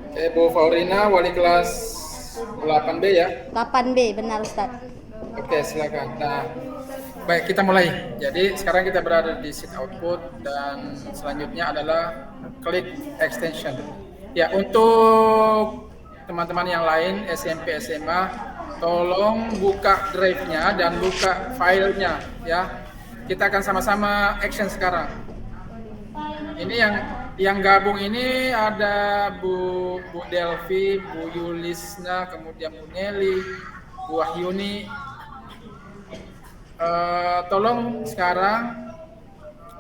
Oke, Bu Faurina, wali kelas 8B ya. 8B, benar Ustaz. Oke, silakan. Nah, baik, kita mulai. Jadi sekarang kita berada di sheet output dan selanjutnya adalah klik extension. Ya, untuk teman-teman yang lain SMP SMA, tolong buka drive-nya dan buka filenya ya. Kita akan sama-sama action sekarang. Ini yang gabung ini ada Bu Delvi, Bu Yulisna, kemudian Bu Nelly, Bu Wahyuni. Tolong sekarang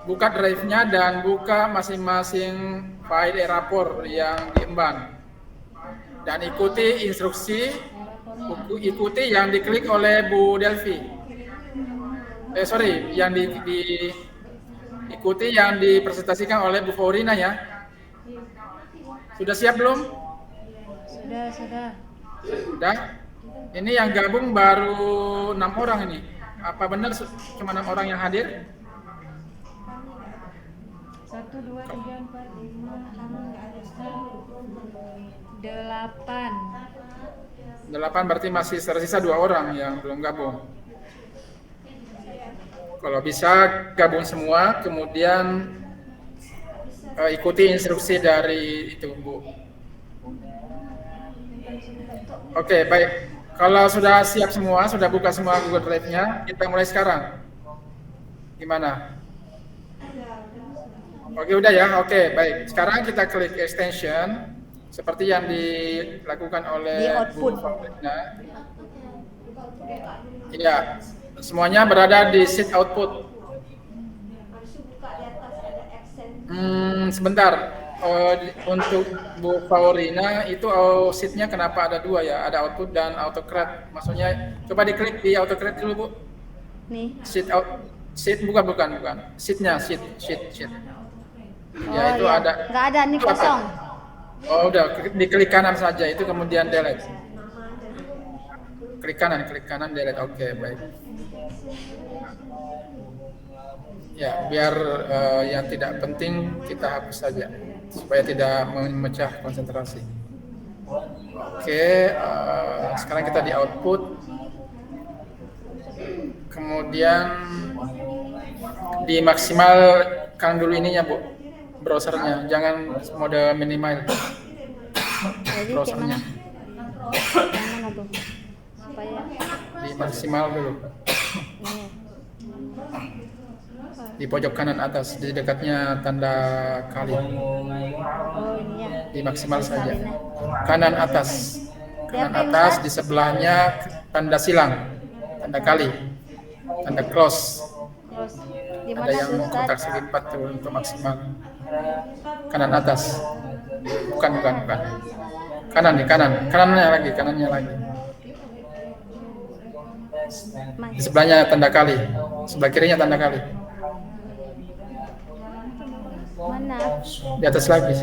buka drive-nya dan buka masing-masing file rapor yang diemban. Dan ikuti instruksi, ikuti yang diklik oleh Bu Delvi. Ikuti yang dipresentasikan oleh Bu Faurina ya. Sudah siap belum? Sudah. Sudah. Ini yang gabung baru 6 orang ini. Apa benar cuma 6 orang yang hadir? 1, 2, 3, 4, 5, 8. 8 berarti masih tersisa 2 orang yang belum gabung. Kalau bisa gabung semua, kemudian ikuti instruksi dari itu Bu. Oke, baik. Kalau sudah siap semua, sudah buka semua Google Drive-nya, kita mulai sekarang. Gimana? Oke, udah ya. Oke, baik. Sekarang kita klik extension seperti yang dilakukan oleh Di output. Iya, semuanya berada di sheet output. Sebentar. Untuk Bu Faurina itu sheet-nya kenapa ada 2 ya? Ada output dan AutoCAD. Maksudnya coba diklik di AutoCAD dulu Bu. Nih. Sheet bukan. Sheet-nya, sheet. Ya itu iya. ada. Nggak ada, nih kosong. Oh, udah diklik kanan saja itu kemudian delete. Klik kanan delete. Oke, baik. Ya, biar yang tidak penting kita hapus saja supaya tidak memecah konsentrasi. Oke, sekarang kita di output. Kemudian dimaksimalkan dulu ininya Bu, browsernya, jangan mode minimal. Jadi Browsernya. Yang mana tuh? Supaya Dimaksimal dulu. ini. Di pojok kanan atas, di dekatnya tanda kali. Oh, ini ya. Dimaksimal saja. Salinnya. Kanan atas, di sebelahnya tanda silang, tanda kali, tanda close. Terus di Ada mana yang tuh Ustaz? kotak segi 4 tuh untuk maksimal. Kanan atas. Bukan. Kanannya lagi. Di sebelahnya tanda kali, sebelah kirinya tanda kali. Mana? Di atas lagi.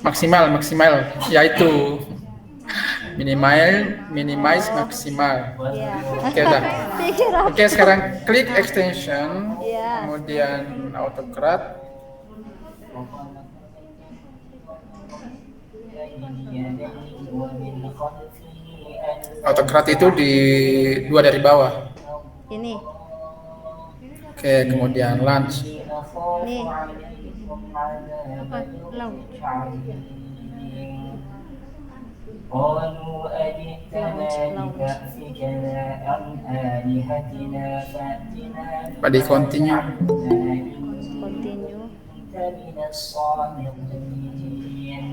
Maksimal, yaitu minimize maksimal. Iya. Oke, udah. Pikir apa? Oke, sekarang klik extension, Iya. kemudian AutoCAD. AutoCAD itu di 2 dari bawah. Ini. Oke, kemudian launch. Nih. Apa? Launch. قالوا أجئتنا لتأفكنا عن آلهتنا فأتنا Pak di continue. Continue. من الصادقين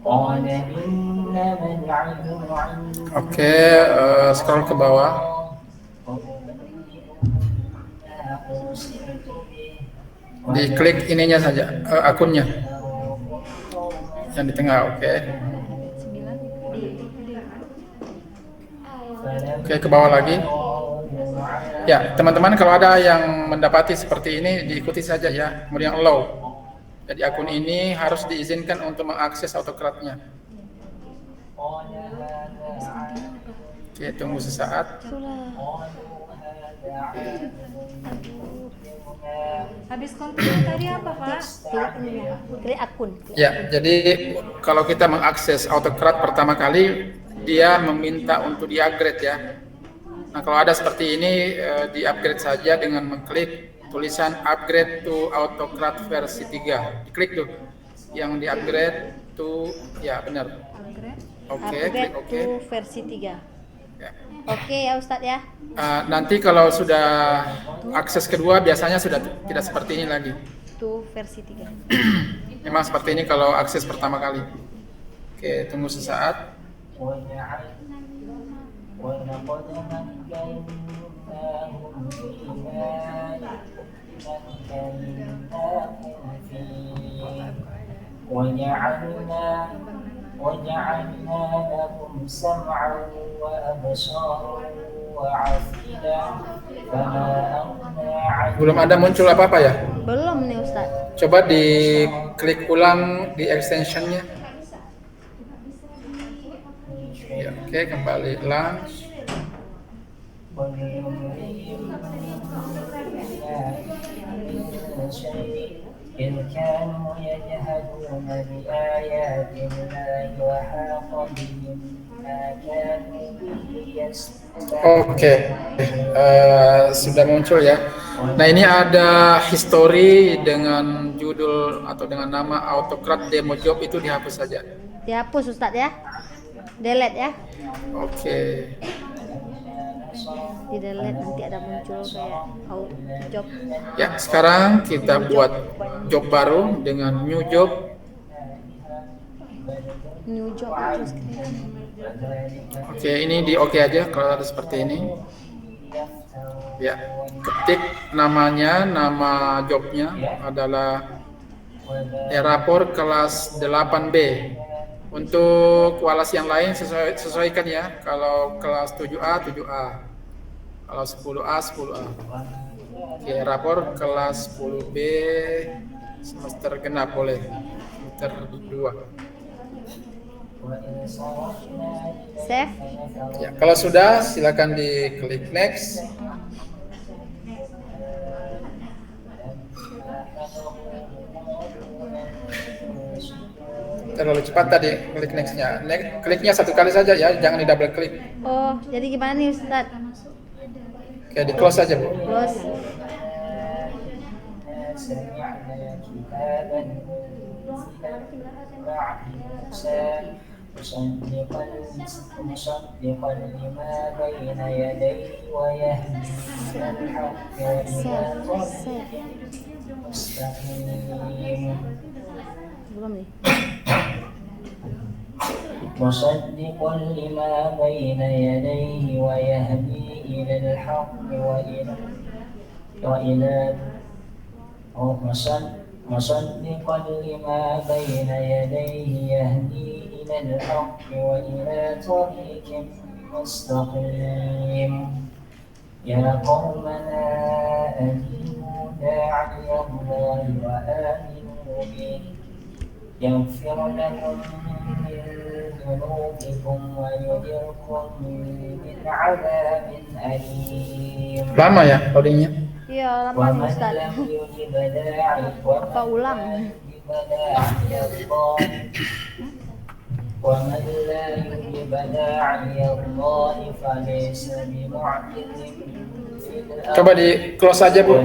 قال إنما العلم عند Oke, scroll ke bawah. Diklik ininya saja, akunnya. Yang di tengah, oke. Oke, ke bawah lagi. Ya, teman-teman kalau ada yang mendapati seperti ini, diikuti saja ya. Kemudian allow. Jadi akun ini harus diizinkan untuk mengakses AutoCAD-nya. Oke, tunggu sesaat. Sulah. Habis continue tadi apa, Pak? Klik ininya. Klik akun. Ya, jadi kalau kita mengakses AutoCAD pertama kali, dia meminta untuk di-upgrade ya. Nah, kalau ada seperti ini, di-upgrade saja dengan mengklik tulisan upgrade to AutoCAD versi 3. Diklik tuh, yang di-upgrade to, ya benar. Upgrade. Oke, Upgrade klik oke. to versi 3. Ya. Oke ya Ustadz ya. Nanti kalau sudah akses kedua, biasanya sudah tidak seperti ini lagi. To versi 3. Memang seperti ini kalau akses pertama kali. Oke, tunggu sesaat. ولقد مكناهم فيما فيه وجعلنا لهم سمعا وأبصارا وعفيدا فما أغنى عنهم Belum ada muncul apa-apa ya? Belum nih Ustadz. Coba diklik ulang di extensionnya. Ya, oke, kembali launch. إذ كانوا يجهدون بآيات الله وحاق بهم ما كانوا به يستهزئون. Oke, sudah muncul ya. Nah, ini ada history dengan judul atau dengan nama AutoCAD Demo Job, itu dihapus saja. Dihapus Ustadz ya. Delete ya. Oke. Di delete nanti ada muncul kayak out job. Ya, sekarang kita buat job baru dengan new job. New job terus keren. Oke, ini di oke aja kalau ada seperti ini. Ya, ketik namanya, nama jobnya adalah rapor kelas 8B. Untuk kualitas yang lain sesuaikan ya. Kalau kelas 7A, 7A. Kalau 10A, 10A. Oke, rapor kelas 10B semester genap boleh. Semester 2. Save. Ya, kalau sudah silakan diklik next. Terlalu cepat tadi klik nextnya. Kliknya satu kali saja ya, jangan di double klik. Oh, jadi gimana nih Ustadz? Oke, di close saja Bu. Close. مصدقا لما بين يديه ويهدي إلى الحق وإلى طريق مستقيم Belum nih. مصدقا لما بين يديه ويهدي إلى الحق مصدقا لما بين يديه يهدي إلى الحق وإلى طريق مستقيم يا قومنا أجيبوا داعي الله وآمنوا به يغفر لكم من ذنوبكم ويجركم من عذاب أليم. Lama ya loadingnya? Iya, lama nih ومن Ustadz. لم يجب داعي Apa ulang? ومن لا يجب داعي الله فليس بمعجز في الأرض Coba di close saja Bu.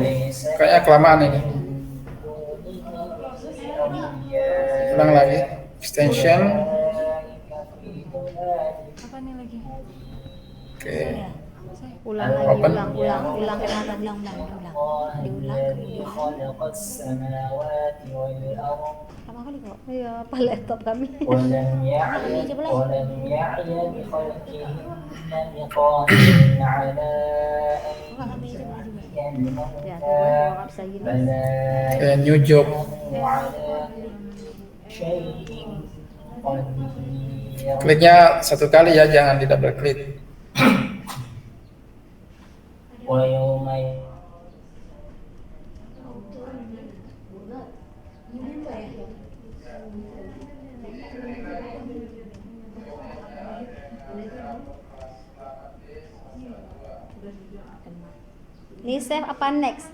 Kayaknya kelamaan ini. Ulang lagi. Extension. Apa nih lagi? Oke. Ulang lagi, Open. ulang kenapa diulang. الذي خلق السماوات والأرض Pertama kali kok. Iya, apa laptop kami. ولم يعي بخلقهن بقادر على أن يحيي Ya, الموتى nggak bisa gini. بلى Oke, new job. إنه على شيء قدير. Kliknya satu kali ya, jangan di double klik. ويوم Ini save apa next?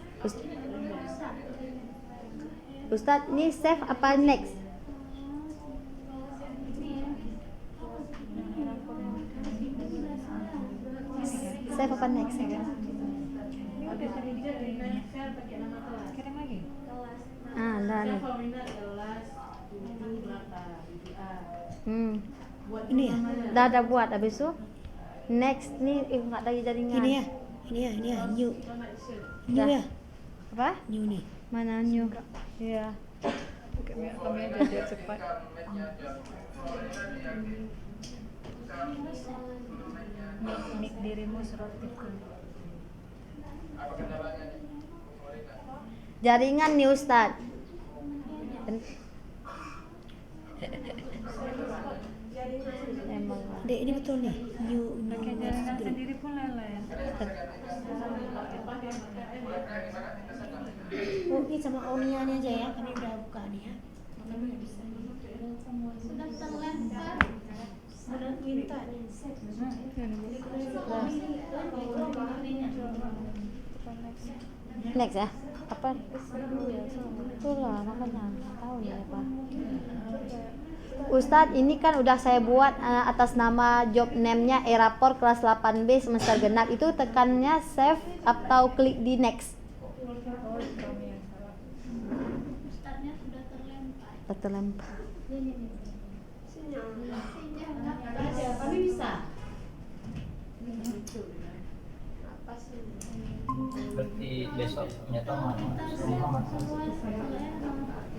Ustadz, ini save apa next? Save apa next? Kirim lagi. Ah, dah nih. Ini ya, Dah ada buat habis itu. Next nih nggak lagi jaringan. ini ya, new Dah. ya, Apa? new nih. Mana new? Iya. Kami aja biar cepat. Mik dirimu serotifkan. Jaringan nih Ustadz. Emang Dek, ini betul nih, new Pakai jaringan sendiri pun lelen. Oh, ini sama Aunia nih aja ya, kami udah buka nih ya. Sudah minta nih. next ya? Apa? Itulah makanya nggak tahu ya apa. Ustadz, ini kan udah saya buat atas nama job name-nya Erapor kelas 8B semester genap. Itu tekannya save atau klik di next? Terlempar. Berarti besok nyata mana? Muhammad.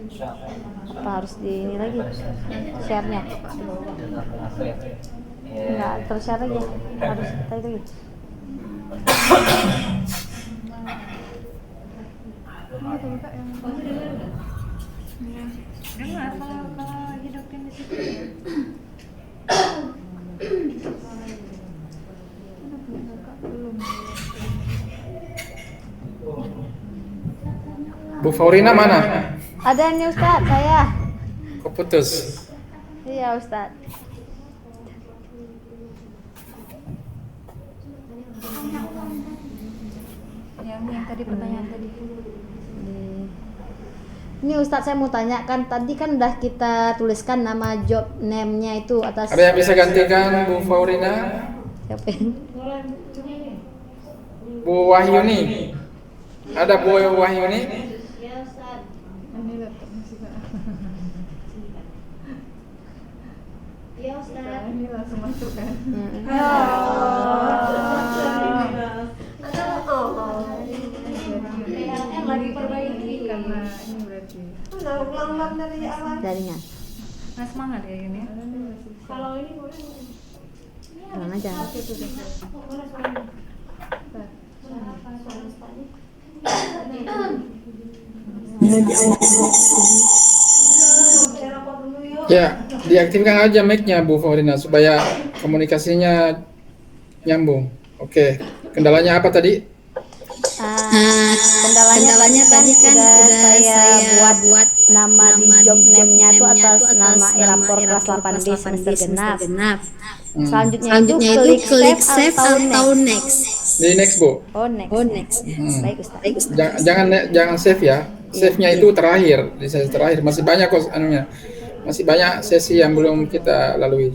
Insyaallah. Apa harus di ini lagi? Share-nya? Enggak ter-share lagi. Harus tadi lagi. Dengar kalau hidupin di situ ya. Bu Faurina mana? Ada nih Ustadz, saya. Kok putus? Iya Ustadz. Yang tadi pertanyaan tadi. Ini Ustadz, saya mau tanyakan, tadi kan udah kita tuliskan nama job name-nya itu atas. Ada yang bisa gantikan Bu Faurina? Siapa yang? Bu Wahyuni? Ada Bu Wahyuni? Ini laptop masih Pak. Iya Ustaz. Ini langsung masuk kan. PLN lagi perbaiki. Karena ini berarti. Ulang-ulang dari awal. Jaringan. Nah semangat ya ini. Kalau ini boleh. Jalan aja. Ya, diaktifkan aja mic-nya Bu Faurina supaya komunikasinya nyambung. Oke, kendalanya apa tadi? Kendalanya tadi kan udah saya buat nama di job name-nya itu atas nama Erapor kelas 8B semester genap. Selanjutnya itu klik save atau next. Di next Bu. Oh next. Baik Ustaz. Jangan save ya. Save-nya itu terakhir, di sesi terakhir. Masih banyak kok anunya. Masih banyak sesi yang belum kita lalui.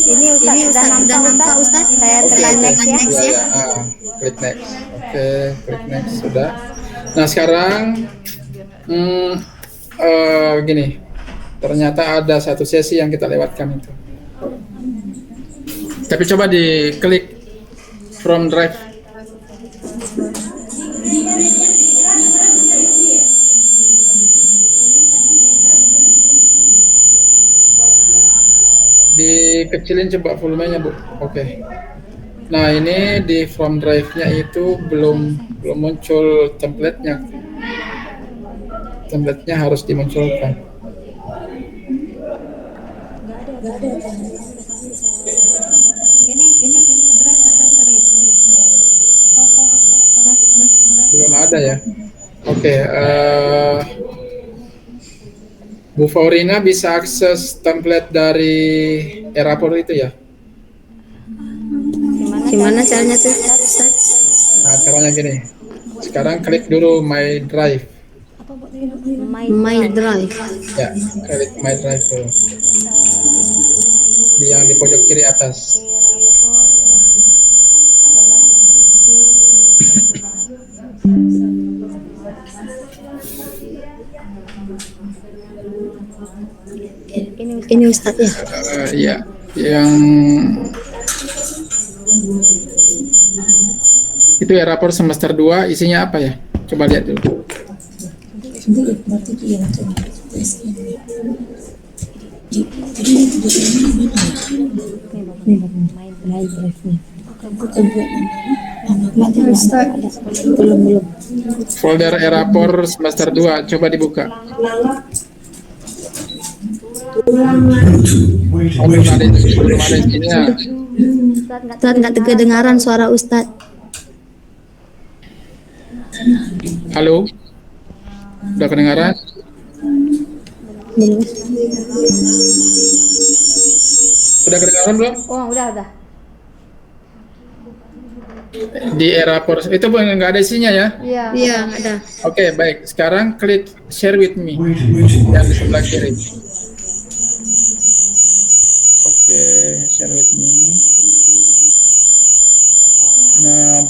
Ini Ustaz udah nampak Ustaz. Saya tekan next ya. Ya. Klik next. Oke, klik next sudah. Nah sekarang gini. Ternyata ada satu sesi yang kita lewatkan itu. Tapi coba diklik from drive. Dikecilin coba volumenya Bu. Oke. Nah ini di from drive-nya itu belum muncul template-nya. Template-nya harus dimunculkan. Ini kita pilih drive atau create. Belum ada ya. Oke. Bu Faurina bisa akses template dari Erapor itu ya? Gimana caranya tuh, Ustaz? Nah, caranya gini. Sekarang klik dulu My Drive. My Drive. Ya, klik My Drive dulu. Di yang di pojok kiri atas. Ini Ustaz ya. Iya, yang itu ya rapor semester 2 isinya apa ya? Coba lihat dulu. Folder e-rapor semester 2 coba dibuka. Oh, belum ada isinya. Ustaz nggak kedengaran suara Ustaz. Halo? Udah kedengaran? Udah kedengaran belum? Oh, udah. Di e-rapor itu nggak ada isinya ya? Iya, ada. Oke, baik. Sekarang klik share with me yang di sebelah kiri. Oke, share with me. Nah,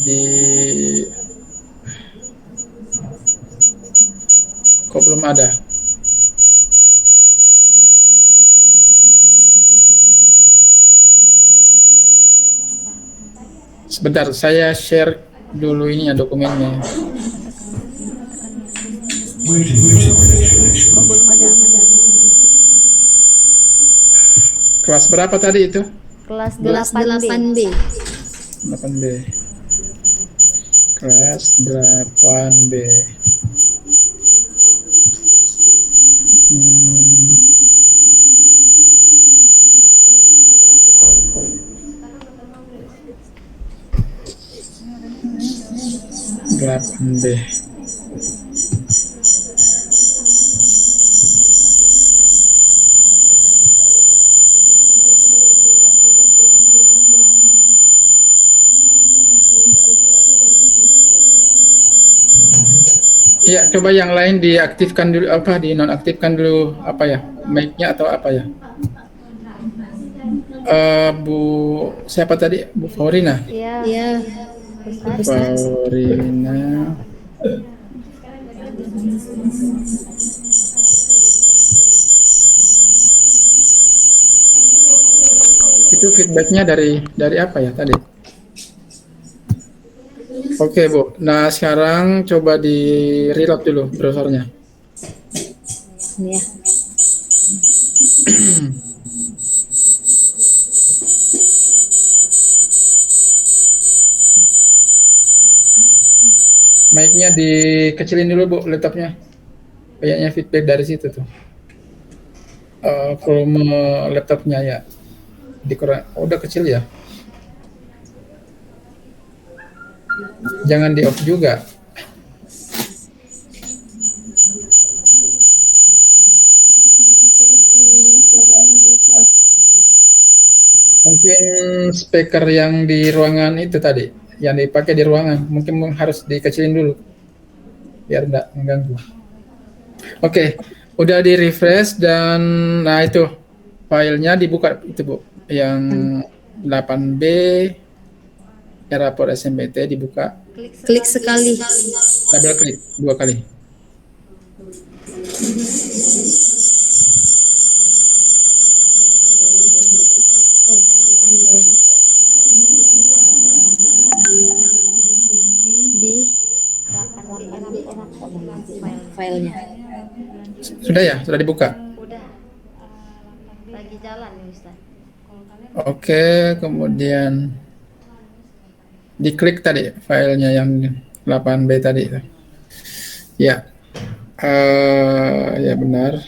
kok belum ada? Sebentar, saya share dulu ini ya dokumennya. Kelas berapa tadi itu? Kelas 8B. 8B. Kelas 8B. Delapan B. Ya, coba yang lain diaktifkan dulu, dinonaktifkan dulu apa ya, mic-nya atau apa ya? Bu siapa tadi? Bu Faurina. Iya. Faurina. Itu feedbacknya dari apa ya tadi? Oke, Bu. Nah, sekarang coba di reload dulu browsernya. Ini ya. Mic-nya dikecilin dulu, Bu, laptopnya. Kayaknya feedback dari situ tuh. Volume laptopnya ya. Udah kecil ya. Jangan di off juga. Mungkin speaker yang di ruangan itu tadi, yang dipakai di ruangan, mungkin harus dikecilin dulu, biar enggak mengganggu. Oke, udah di refresh dan nah itu filenya dibuka itu Bu, yang 8B e-rapor SMPT dibuka. Klik sekali. Double klik 2 kali. Di filenya. Sudah ya? Sudah dibuka? Udah. Lagi jalan nih Ustaz. Oke, kemudian diklik tadi filenya yang 8B tadi. Ya, ya benar.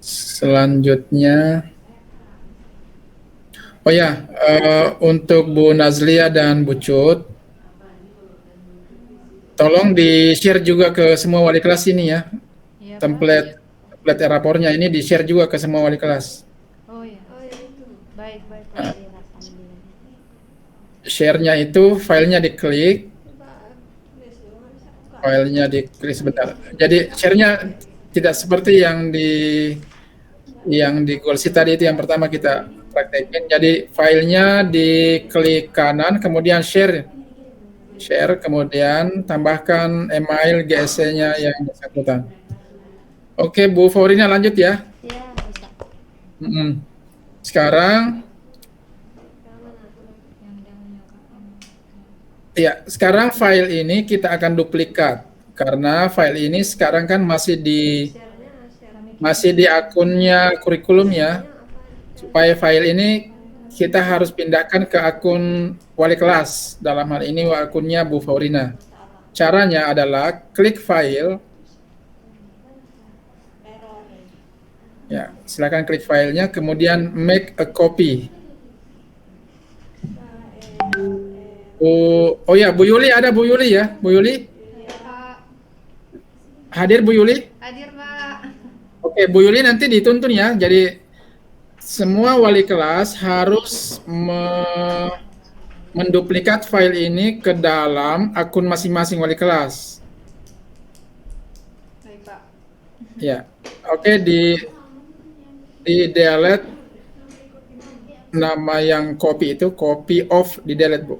Selanjutnya, oh ya, untuk Bu Nazlia dan Bu Cut, tolong di-share juga ke semua wali kelas ini ya. Template rapornya ini di-share juga ke semua wali kelas. Oh iya. Baik. share-nya itu filenya diklik sebentar. Jadi share-nya tidak seperti yang di Google Sheet tadi itu yang pertama kita praktekin. Jadi filenya diklik kanan, kemudian share, kemudian tambahkan email GSC-nya yang bersangkutan. Oke, Bu Faurina lanjut ya. Iya, Ustaz. Sekarang, ya, sekarang file ini kita akan duplikat karena file ini sekarang kan masih di akunnya kurikulum ya. Supaya file ini kita harus pindahkan ke akun wali kelas. Dalam hal ini akunnya Bu Faurina. Caranya adalah klik file. Ya, silakan klik filenya, kemudian make a copy. Oh ya, Bu Yuli ada, Bu Yuli ya, Bu Yuli? Hadir Bu Yuli? Hadir, Pak. Oke, Bu Yuli nanti dituntun ya. Jadi semua wali kelas harus menduplikat file ini ke dalam akun masing-masing wali kelas. Baik, Pak. Ya, oke, di delete nama yang copy itu, copy of, di delete Bu.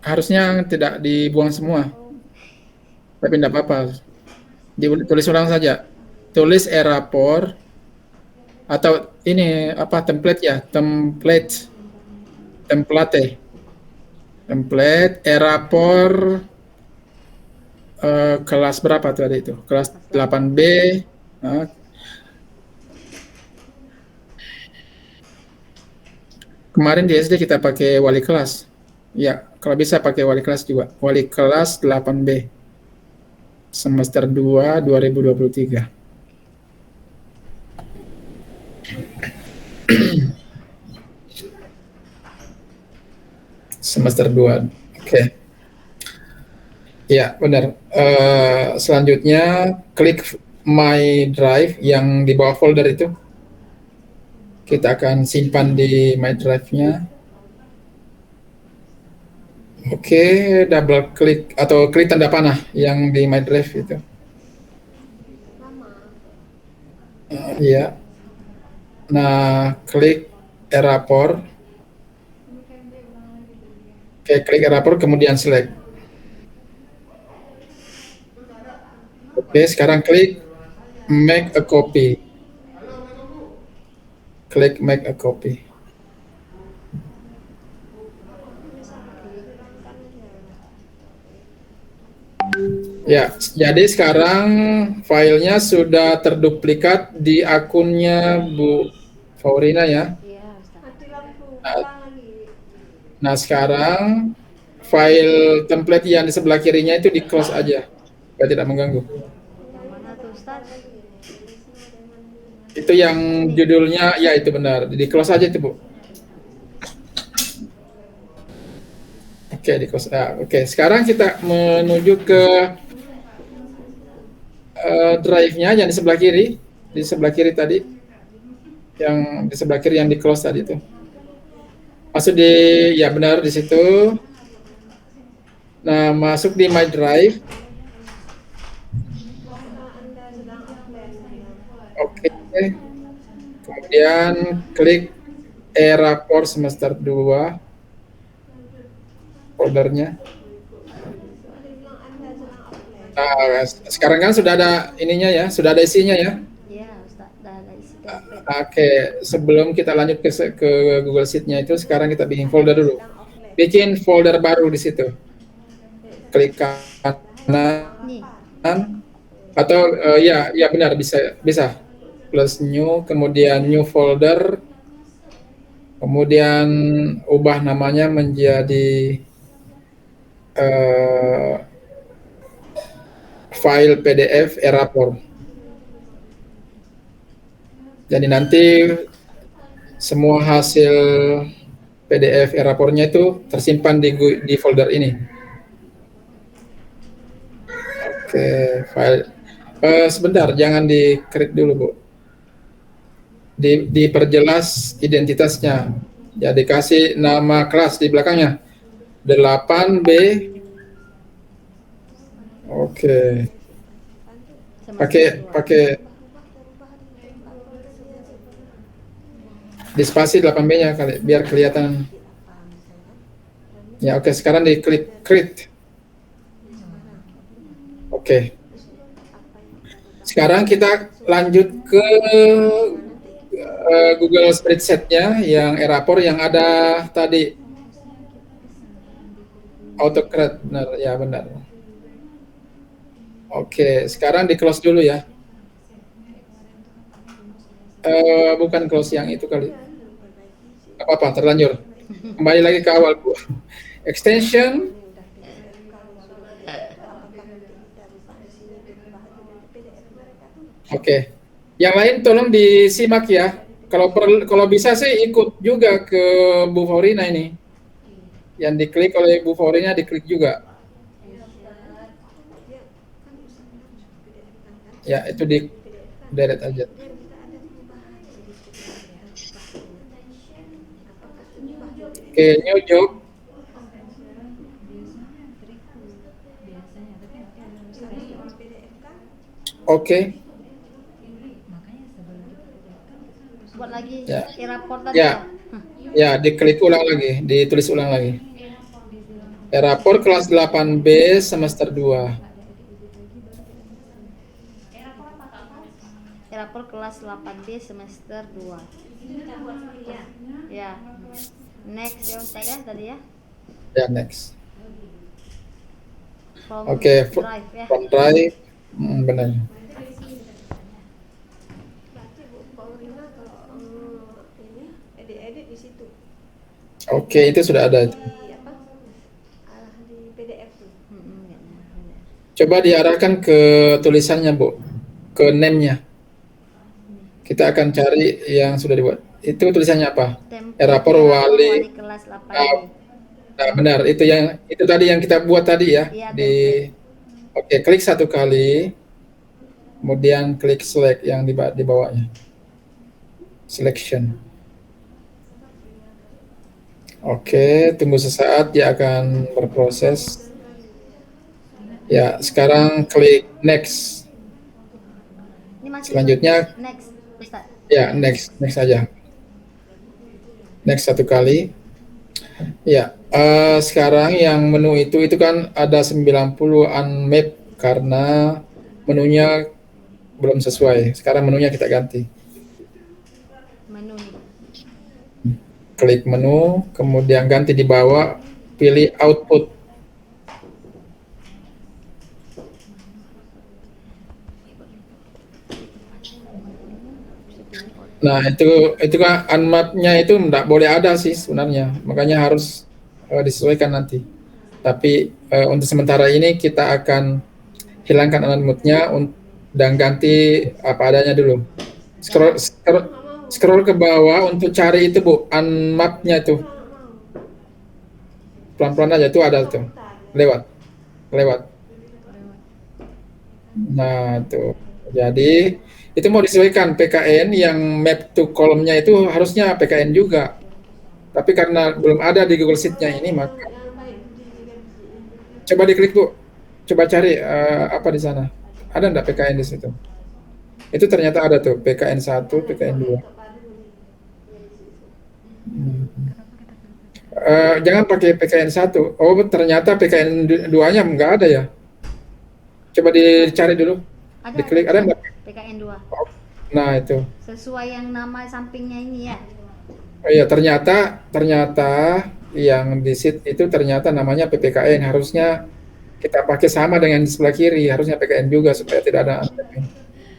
Harusnya tidak dibuang semua, tapi tidak apa-apa. Ditulis ulang saja. Tulis errapor atau ini apa template ya, template errapor kelas berapa tadi itu? Kelas 8B. Nah, kemarin di SD kita pakai wali kelas. Ya, kalau bisa pakai wali kelas juga. Wali kelas 8B. Semester 2 2023. Semester 2. Oke. Ya, benar. Selanjutnya klik My Drive yang di bawah folder itu. Kita akan simpan di My Drive-nya. Oke, double klik atau klik tanda panah yang di My Drive itu. Iya. Nah, klik errapor. Oke, klik errapor kemudian select. Oke, sekarang klik make a copy. Klik make a copy. Ya, jadi sekarang filenya sudah terduplikat di akunnya Bu Faurina ya. Iya, Ustaz. Nah, sekarang file template yang di sebelah kirinya itu di close aja, biar tidak mengganggu. Yang mana tuh, Ustaz? Itu yang judulnya, ya itu benar, di close aja itu Bu. Oke, di close. Oke, sekarang kita menuju ke drive-nya yang di sebelah kiri, tadi, yang di sebelah kiri yang di close tadi itu. Masuk di, ya benar di situ. Nah, masuk di My Drive. Oke. Kemudian klik errapor semester 2 foldernya. Nah, sekarang kan sudah ada ininya ya, sudah ada isinya ya. Iya, Ustaz. Udah ada isi Oke, sebelum kita lanjut ke Google Sheet-nya itu, sekarang kita bikin folder dulu. Bikin folder baru di situ. Klik kanan Nih. atau ya benar bisa. Plus new, kemudian new folder, kemudian ubah namanya menjadi file PDF errapor. Jadi nanti semua hasil PDF errapornya itu tersimpan di folder ini. Oke, file. Sebentar, jangan di-create dulu Bu. diperjelas identitasnya. Ya, dikasih nama kelas di belakangnya. 8B. Oke. Pakai di spasi 8B-nya kali biar kelihatan. Ya, oke, sekarang diklik create. Oke. Sekarang kita lanjut ke Google Spreadsheet-nya yang Erapor yang ada tadi. AutoCAD, benar, ya benar. Oke, sekarang di close dulu ya. Bukan close yang itu kali. Apa-apa, terlanjur. Kembali lagi ke awal, Bu. Extension. Oke. Yang lain tolong disimak ya. Kalau bisa sih ikut juga ke Bu Faurina ini. Yang diklik oleh Bu Faurina diklik juga. Ya, itu di delete aja. Oke, new job. Oke. Buat lagi Ya. e-rapor tadi Ya. Ya, diklik ulang lagi, ditulis ulang lagi. Erapor kelas 8B semester 2. E-rapor kelas 8B semester 2. Ya. Next ya Ustaz ya tadi ya. Ya, next. From Oke, drive ya. from drive. Benar. Berarti Bu Paulina kalau ini edit di situ. Oke, itu sudah ada. Di apa? Di PDF tuh. Coba diarahkan ke tulisannya, Bu. Ke name-nya. Kita akan cari yang sudah dibuat. Itu tulisannya apa? Erapor wali kelas 8B. Nah, benar. Itu tadi yang kita buat tadi ya. Iya, Oke, klik satu kali. Kemudian klik select yang di bawahnya. Selection. Oke, tunggu sesaat dia akan berproses. Ya, sekarang klik next. Ini masih Selanjutnya next Ustaz. ya next saja. Next satu kali. Ya, sekarang yang menu itu kan ada 90 unmap karena menunya belum sesuai. Sekarang menunya kita ganti. Menu nih. Klik menu, kemudian ganti di bawah, pilih output. Nah, itu kan unmap-nya itu enggak boleh ada sih sebenarnya. Makanya harus disesuaikan nanti. Tapi untuk sementara ini kita akan hilangkan unmap-nya dan ganti apa adanya dulu. Scroll ke bawah untuk cari itu, Bu, unmap-nya itu. Pelan-pelan aja tuh ada tuh. Lewat. Nah, tuh. Jadi itu mau disesuaikan PKN yang map to column-nya itu harusnya PKN juga. Tapi karena belum ada di Google Sheet-nya ini, maka coba diklik, Bu. Coba cari apa di sana. Ada enggak PKN di situ? Itu ternyata ada tuh, PKN 1, PKN 2. Jangan pakai PKN 1. Oh, ternyata PKN 2-nya enggak ada ya. Coba dicari dulu. Diklik, ada enggak? PKN 2. Nah, itu. Sesuai yang nama sampingnya ini ya. Oh iya, ternyata yang di sheet itu ternyata namanya PPKN. Harusnya kita pakai sama dengan di sebelah kiri, harusnya PKN juga supaya tidak ada unmap.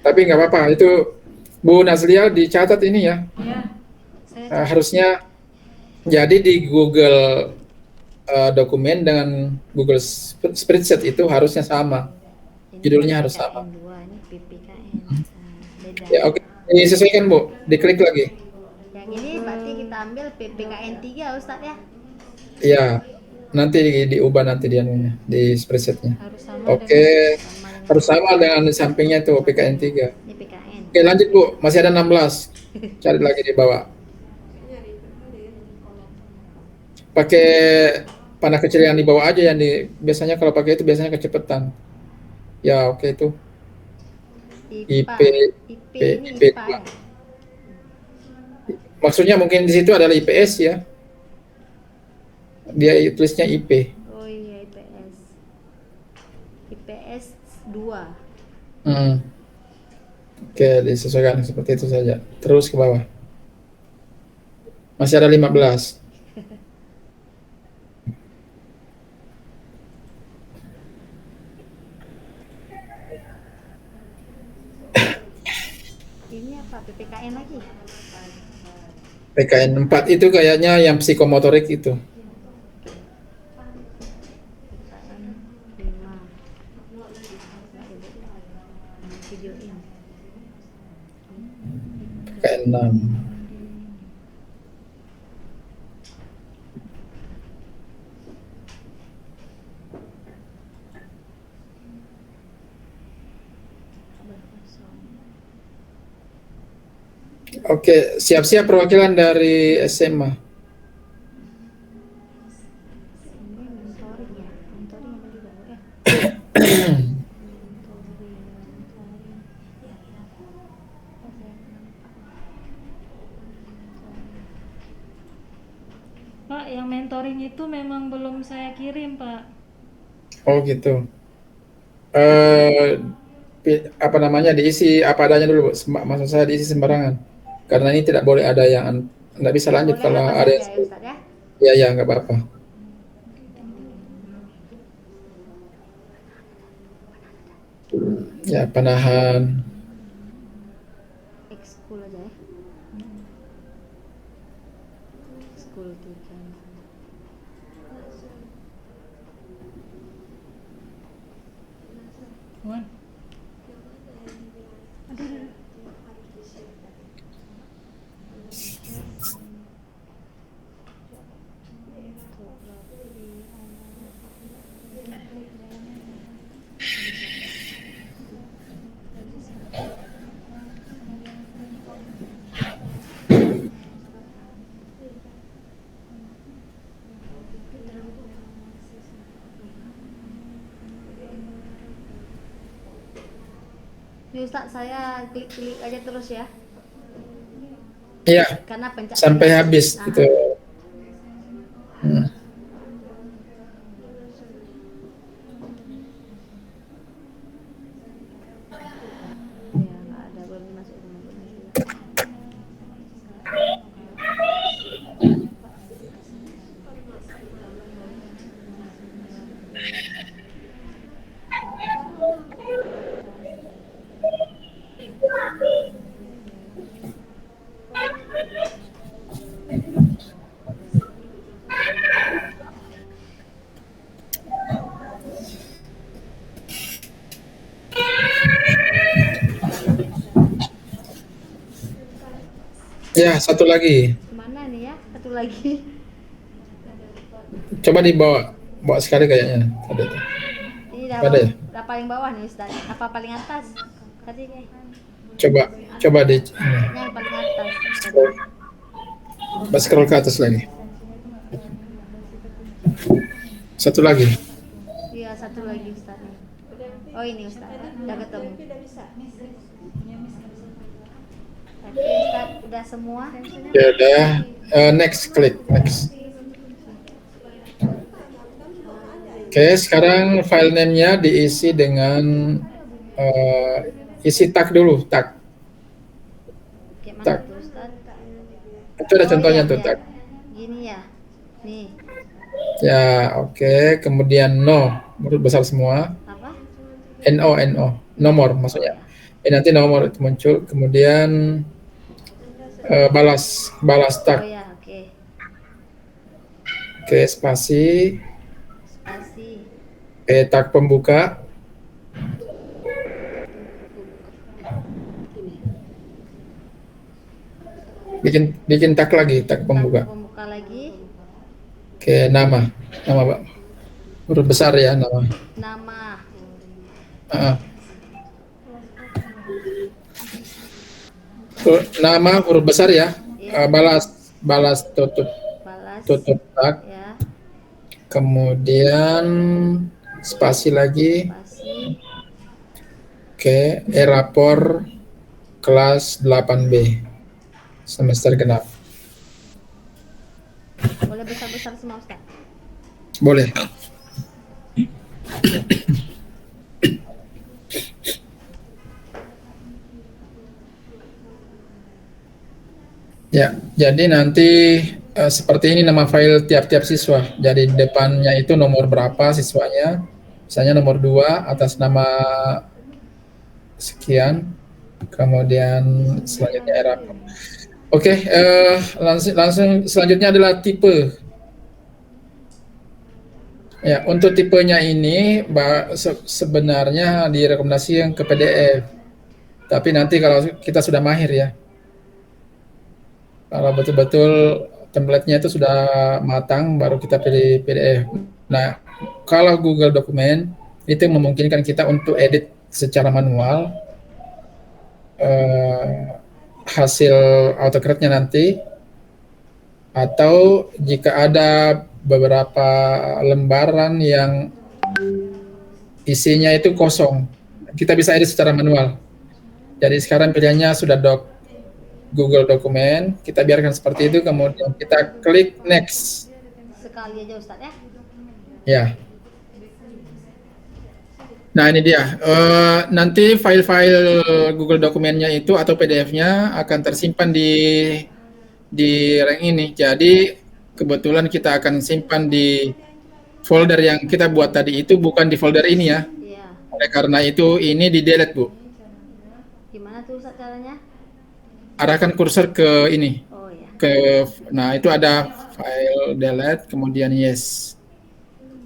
Tapi nggak apa-apa, itu Bu Nazlia dicatat ini ya. Iya. Harusnya jadi di Google dokumen dengan Google Spreadsheet itu harusnya sama. Ini Judulnya harus PPKN sama. 2, ini PPKN. Beda. Ya, oke. Disesuaikan, Bu. Diklik lagi. Yang ini berarti kita ambil PPKN 3 Ustaz ya. Iya. Nanti diubah nanti dia di spreadsheet-nya. Harus sama Oke. dengan Harus sama dengan di sampingnya tuh PKN 3. ini PKN. Oke, lanjut Bu. Masih ada 16. Cari lagi di bawah. Nyari itu kali ya. Pakai panah kecil yang di bawah aja, yang di biasanya kalau pakai itu biasanya kecepatan. Ya, oke itu. IPA. IP IP IP ini IP. IPA ya. Maksudnya mungkin di situ adalah IPS ya. Dia tulisnya IP. Oh iya IPS. IPS 2. Hmm. Oke, disesuaikan seperti itu saja. Terus ke bawah. Masih ada 15. Ini apa? PPKN lagi? PKN 4 itu kayaknya yang psikomotorik itu. PPKN 5. Videoin. PKN 6. Oke, siap-siap perwakilan dari SMA. Ini mentoring ya. Mentoring yang di bawah ya. Pak, yang mentoring itu memang belum saya kirim, Pak. Oh gitu. Apa namanya, diisi apa adanya dulu, Bu. Maksud saya diisi sembarangan. Karena ini tidak boleh ada yang nggak bisa lanjut Boleh kalau apa ada saja ya Ustaz ya. ya ya nggak apa-apa. Ya panahan. Ekskul aja ya. Ekskul 3. Wan. Ini Ustaz, saya klik-klik aja terus ya. Iya, Karena pencet sampai habis Nah, gitu. Hmm. ya nggak ada, belum masuk rumah juga. Ya, satu lagi. Mana nih ya? Satu lagi. Coba dibawa, bawa sekali kayaknya. Ada tuh. Ini Ada ya? udah paling bawah nih Ustaz. Apa paling atas? Tadi nih. Coba di ini. Kayaknya yang paling atas. Scroll. Coba scroll ke atas lagi. Satu lagi. Iya, satu lagi Ustaz nih. Oh ini Ustaz, udah ketemu. Tidak bisa. Oke Ustaz, udah semua. Ya udah. Next, klik next. Oke, sekarang file name-nya diisi dengan isi tag dulu, tag. Oke, mana Tak. tuh Ustaz? Itu ada contohnya iya, tuh iya. tag. Gini ya. Nih, Ya, oke. Kemudian no, huruf besar semua. apa? No, nomor maksudnya. Ini nanti nomor itu muncul. Kemudian balas Oh tag. ya, oke. Oke, spasi. Spasi. Tag pembuka. Bikin tag lagi, tag pembuka. Pembuka lagi. Oke, nama Pak. Huruf besar ya nama. Nama. Ah, Nama huruf besar ya. Iya. Balas tutup Balas. tag. Ya. Kemudian spasi lagi. Spasi. Oke, rapor kelas 8B semester genap. Boleh besar-besar semua Ustaz. Boleh. Ya, jadi nanti seperti ini nama file tiap-tiap siswa. Jadi depannya itu nomor berapa siswanya, misalnya nomor 2 atas nama sekian, kemudian selanjutnya rapor. Oke, langsung selanjutnya adalah tipe. Ya, untuk tipenya ini sebenarnya direkomendasikan ke PDF. Tapi nanti kalau kita sudah mahir ya, kalau betul-betul template-nya itu sudah matang, baru kita pilih PDF. Nah, kalau Google Dokumen itu memungkinkan kita untuk edit secara manual hasil AutoCAD-nya nanti, atau jika ada beberapa lembaran yang isinya itu kosong, kita bisa edit secara manual. Jadi sekarang pilihannya sudah Google Dokumen, kita biarkan seperti itu, kemudian kita klik next. Sekali aja Ustaz ya. Ya. Nah ini dia, nanti file-file Google Dokumennya itu atau PDF-nya akan tersimpan di rank ini. Jadi kebetulan kita akan simpan di folder yang kita buat tadi itu, bukan di folder ini ya. Iya. Oleh karena itu ini di delete Bu. Gimana tuh Ustaz caranya? Arahkan kursor ke ini. Oh ya. Nah itu ada file delete, kemudian yes.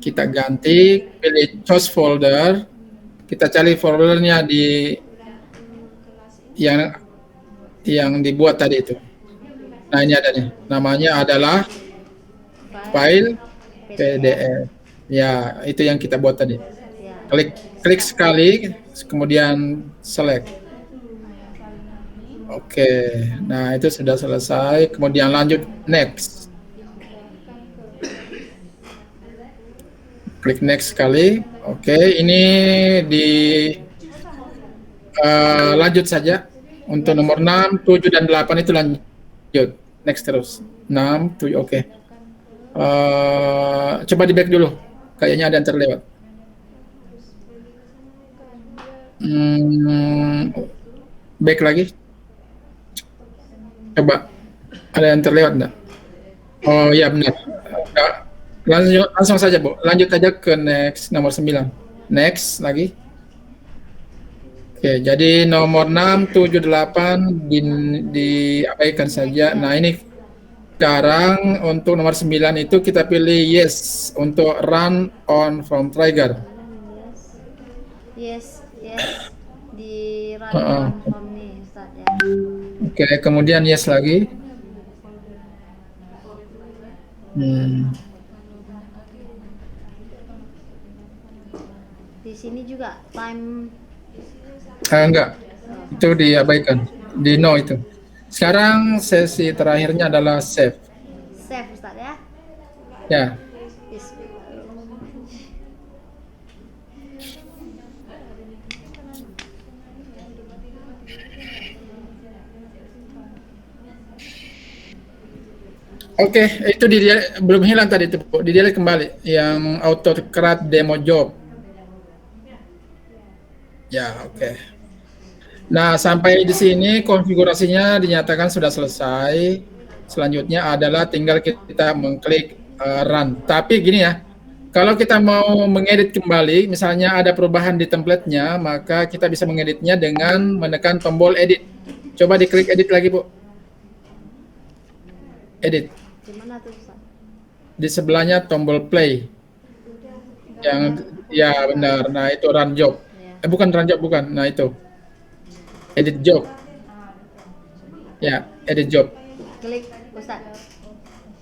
Kita ganti, pilih choose folder. Kita cari foldernya di yang dibuat tadi itu. Nah ini ada nih, namanya adalah file PDF. Ya, itu yang kita buat tadi. Ya. Klik sekali, kemudian select. Oke, nah itu sudah selesai. Kemudian lanjut next. Klik next sekali. Oke, ini lanjut saja. Untuk nomor 6, 7, dan 8 itu lanjut. Next terus. 6, 7, oke. Coba di back dulu. Kayaknya ada yang terlewat. Back lagi. Coba. Ada yang terlewat enggak? Oh iya benar. Langsung saja Bu. Lanjut aja ke next nomor 9. Next lagi. Oke, jadi nomor 6, 7, 8 diabaikan saja. Nah, ini sekarang untuk nomor 9 itu kita pilih yes untuk run on from trigger. Yes. Di run from nih Ustaz ya. Oke, kemudian yes lagi. Di sini juga time Enggak, itu diabaikan. Di no itu. Sekarang sesi terakhirnya adalah save. save Ustaz ya. Ya. Yes. Oke, itu belum hilang tadi itu, Bu. Di-delete kembali yang AutoCAD demo job. Ya, oke. Nah, sampai di sini konfigurasinya dinyatakan sudah selesai. Selanjutnya adalah tinggal kita mengklik run. Tapi gini ya, kalau kita mau mengedit kembali, misalnya ada perubahan di template-nya, maka kita bisa mengeditnya dengan menekan tombol edit. Coba diklik edit lagi, Bu. Edit. Gimana tuh Ustaz? Di sebelahnya tombol play. Yang ya benar. Nah, itu run job. Bukan run job, bukan. Nah, itu. Edit job. Ya, edit job. Klik Ustaz.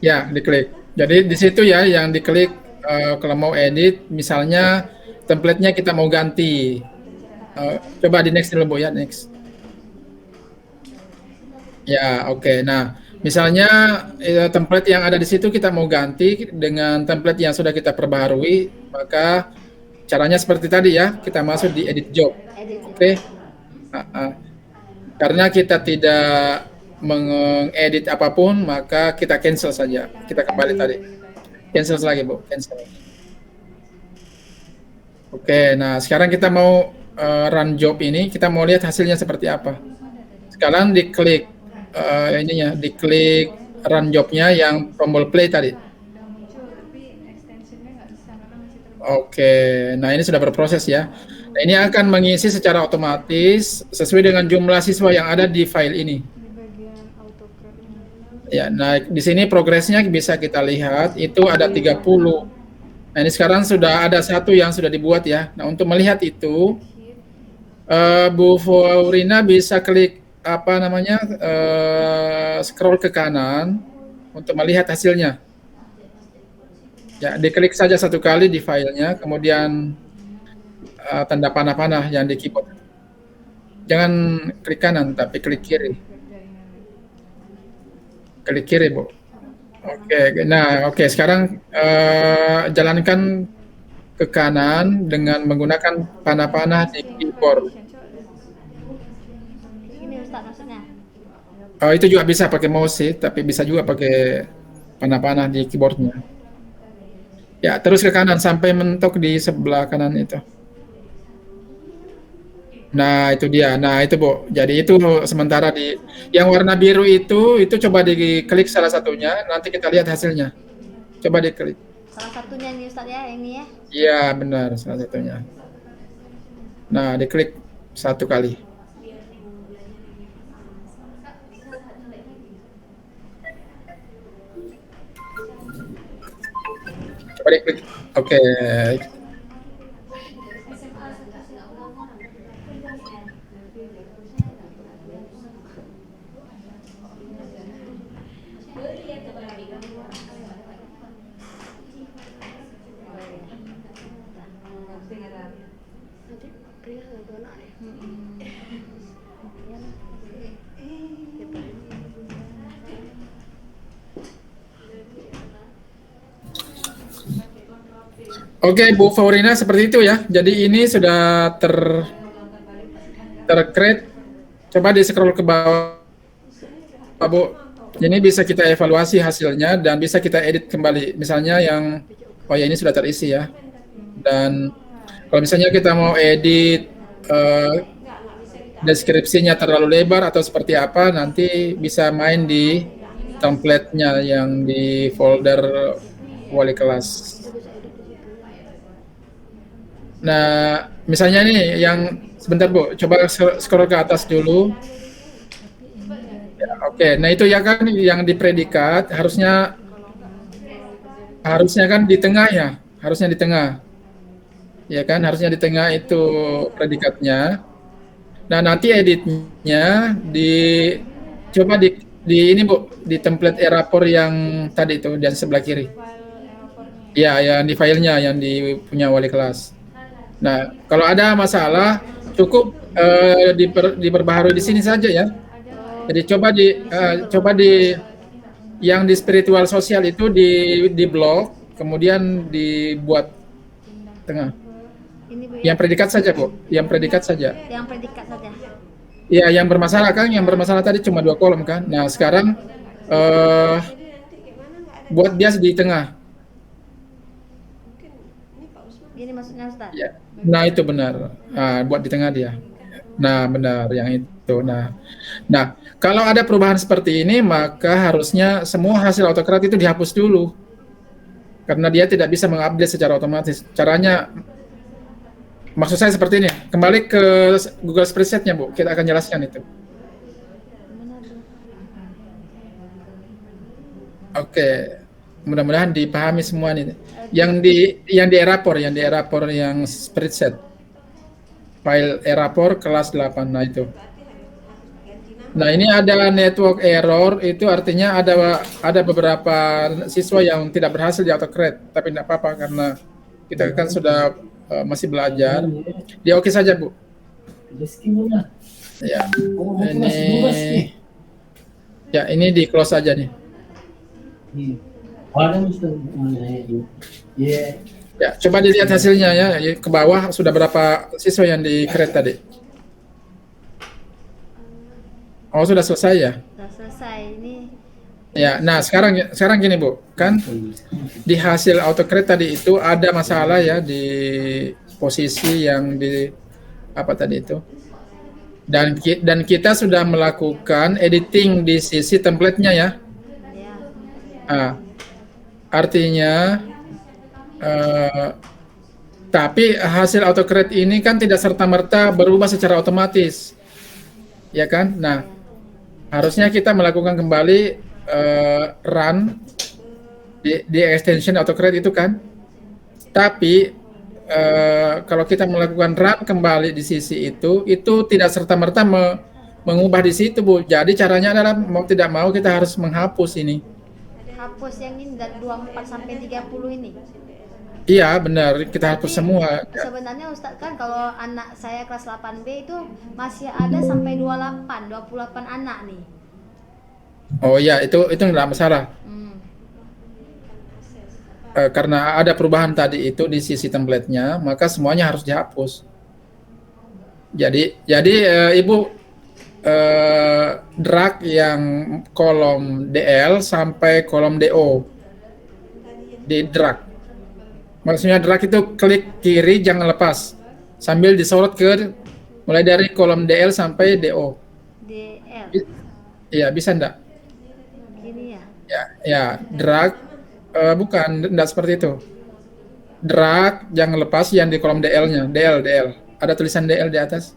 Ya, diklik. Jadi di situ ya yang diklik kalau mau edit, misalnya template-nya kita mau ganti. Coba di next dulu Bu ya, next. Ya, oke. Nah, misalnya template yang ada di situ kita mau ganti dengan template yang sudah kita perbaharui, maka caranya seperti tadi ya, kita masuk di edit job. Edit. Oke. Karena kita tidak mengedit apapun, maka kita cancel saja. Kita kembali tadi. Cancel lagi, Bu. Cancel. Oke, nah sekarang kita mau run job ini, kita mau lihat hasilnya seperti apa. Sekarang diklik ininya, diklik run jobnya yang tombol play tadi. Oke, nah ini sudah berproses ya. Nah, ini akan mengisi secara otomatis sesuai dengan jumlah siswa yang ada di file ini. Ya, nah di sini progresnya bisa kita lihat itu ada 30. Nah, ini sekarang sudah ada satu yang sudah dibuat ya. Nah, untuk melihat itu Bu Faurina bisa klik apa namanya scroll ke kanan untuk melihat hasilnya. Ya, diklik saja satu kali di filenya, kemudian tanda panah-panah yang di keyboard. Jangan klik kanan, tapi klik kiri. Klik kiri, Bu. Oke, nah oke sekarang jalankan ke kanan dengan menggunakan panah-panah di keyboard. Ini Ustaz maksudnya. Oh, itu juga bisa pakai mouse sih, tapi bisa juga pakai panah-panah di keyboardnya. Ya, terus ke kanan sampai mentok di sebelah kanan itu. Nah, itu dia. Nah, itu Bu. Jadi itu sementara di yang warna biru itu coba diklik salah satunya, nanti kita lihat hasilnya. Coba diklik. Salah satunya ini Ustaz ya, ini ya. Iya, benar salah satunya. Nah, diklik satu kali. Coba diklik. Oke. Oke, Bu Faurina seperti itu ya. Jadi ini sudah tercreate. Coba di scroll ke bawah, Bu. Ini bisa kita evaluasi hasilnya dan bisa kita edit kembali. Misalnya yang oh ya ini sudah terisi ya. Dan kalau misalnya kita mau edit deskripsinya terlalu lebar atau seperti apa, nanti bisa main di template-nya yang di folder wali kelas. Nah, misalnya nih yang sebentar Bu, coba scroll ke atas dulu. Ya, oke, nah itu ya kan yang di predikat harusnya kan di tengah ya, harusnya di tengah. Ya kan, harusnya di tengah itu predikatnya. Nah, nanti editnya coba di ini Bu, di template erapor yang tadi itu di sebelah kiri. Ya, yang di filenya yang di punya wali kelas. Nah, kalau ada masalah cukup diperbaharui di sini saja ya. Jadi coba di yang di spiritual sosial itu di blok, kemudian dibuat tengah. Ini Bu, Yang predikat saja Bu, yang predikat saja. yang predikat saja. Iya, yang bermasalah kan, yang bermasalah tadi cuma 2 kolom kan. Nah, sekarang buat dia di tengah. Ini maksudnya Ustaz. Ya. Nah, itu benar. Nah, buat di tengah dia. Nah, benar yang itu. Nah, kalau ada perubahan seperti ini, maka harusnya semua hasil AutoCAD itu dihapus dulu. Karena dia tidak bisa mengupdate secara otomatis. Caranya, maksud saya seperti ini. Kembali ke Google Spreadsheet-nya, Bu. Kita akan jelaskan itu. Oke. Mudah-mudahan dipahami semua nih. Yang di erapor yang spreadsheet. File erapor kelas 8, nah itu. Nah, ini ada network error, itu artinya ada beberapa siswa yang tidak berhasil di AutoCAD, tapi tidak apa-apa karena kita kan sudah masih belajar. Dia oke saja, Bu. Ya. Ini Ya, ini di close aja nih. Ya, coba dilihat hasilnya ya. Ke bawah sudah berapa siswa yang di create tadi? Oh, sudah selesai ya? Udah selesai ini. Ya, nah sekarang gini Bu, kan di hasil autocreate tadi itu ada masalah ya di posisi yang di apa tadi itu. Dan kita sudah melakukan editing di sisi template-nya ya. Ya. Ah, artinya tapi hasil autocreate ini kan tidak serta-merta berubah secara otomatis. Ya kan? Nah, harusnya kita melakukan kembali run di extension autocreate itu kan. Tapi kalau kita melakukan run kembali di sisi itu tidak serta-merta mengubah di situ Bu. Jadi caranya adalah mau tidak mau kita harus menghapus ini. Hapus yang ini dari 24 sampai 30 ini. Iya benar, kita hapus semua. Sebenarnya Ustadz kan kalau anak saya kelas 8B itu masih ada sampai 28 anak nih. Oh iya, itu nggak masalah. Karena ada perubahan tadi itu di sisi template-nya, maka semuanya harus dihapus. Jadi Ibu drag yang kolom DL sampai kolom DO di drag. Maksudnya drag itu klik kiri jangan lepas sambil disorot ke mulai dari kolom DL sampai DO. DL. Iya, bisa enggak? Gini ya. Ya, drag bukan enggak seperti itu. Drag jangan lepas yang di kolom DL-nya, DL. Ada tulisan DL di atas.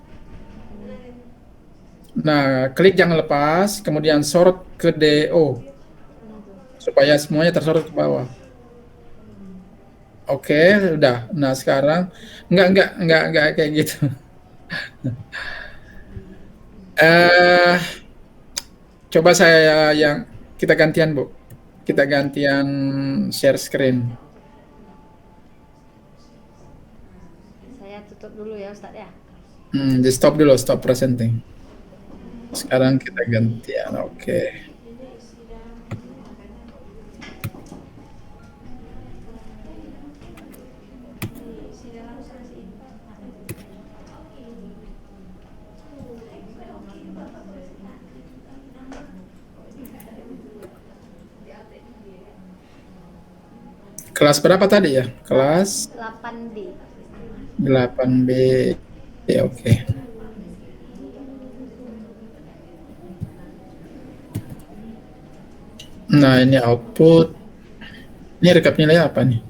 Nah, klik jangan lepas, kemudian sorot ke DO supaya semuanya tersorot ke bawah. Oke, udah. Nah, sekarang enggak kayak gitu. Coba kita gantian, Bu. Kita gantian share screen. Saya tutup dulu ya Ustadz ya. Di stop dulu, stop presenting. Sekarang kita gantian, oke. Kelas berapa tadi ya? Kelas 8B. 8B. Ya, oke. Nah, ini output. Ini rekap nilai apa nih?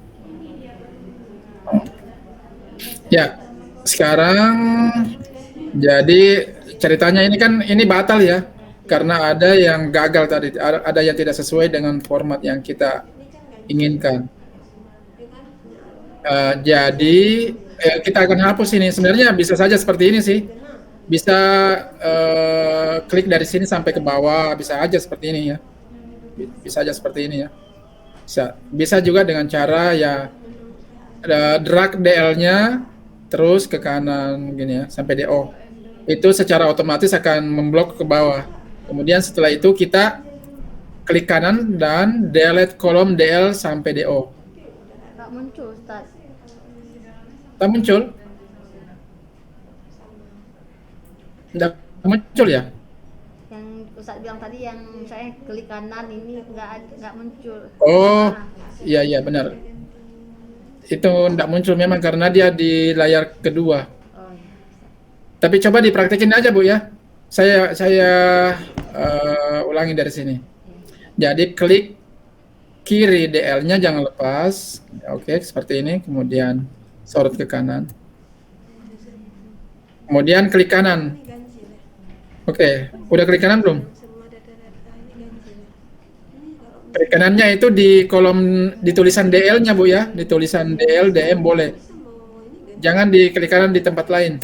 Oh. Ya, sekarang jadi ceritanya ini batal ya. Karena ada yang gagal tadi, ada yang tidak sesuai dengan format yang kita inginkan. Jadi kita akan hapus ini. Sebenarnya bisa saja seperti ini sih. Bisa klik dari sini sampai ke bawah, bisa aja seperti ini ya. Bisa aja seperti ini ya. Bisa juga dengan cara ya drag DL-nya terus ke kanan gini ya sampai DO. Itu secara otomatis akan memblok ke bawah. Kemudian setelah itu kita klik kanan dan delete kolom DL sampai DO. Nggak muncul Ustadz. Tak muncul? Tidak muncul ya? Yang Ustadz bilang tadi yang saya klik kanan ini nggak muncul. Oh, Nah, iya benar. Itu tidak muncul memang karena dia di layar kedua. oh ya. Tapi coba dipraktekin aja Bu ya. Saya ulangi dari sini. Jadi klik kiri DL-nya jangan lepas. Oke, seperti ini. Kemudian sorot ke kanan. Kemudian klik kanan. Oke, udah klik kanan belum? Klik kanannya itu di kolom di tulisan DL-nya Bu ya. Di tulisan DL, DM boleh. Jangan di klik kanan di tempat lain.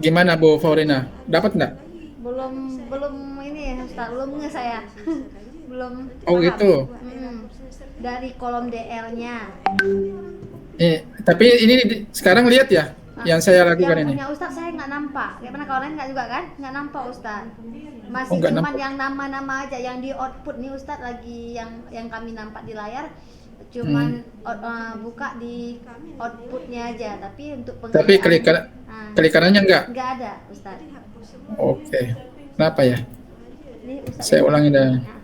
Gimana Bu Faurina? Dapat nggak? Belum ini ya Ustadz, belum nge saya. Belum. Oh paham. gitu. Dari kolom DL-nya. Tapi ini sekarang lihat ya yang saya lakukan Yang ini. punya Ustadz saya nggak nampak nampak. Kayak mana kalau lain nggak juga kan? Nggak nampak Ustaz. Masih Oh, nggak cuman nampak. yang nama-nama aja yang di output nih Ustaz lagi yang kami nampak di layar. Cuman buka di outputnya aja, tapi untuk Tapi pengayaan klik kanannya enggak. nggak ada Ustaz. Oke. Kenapa ya? Ini Ustaz Saya ulangi dah. Nah,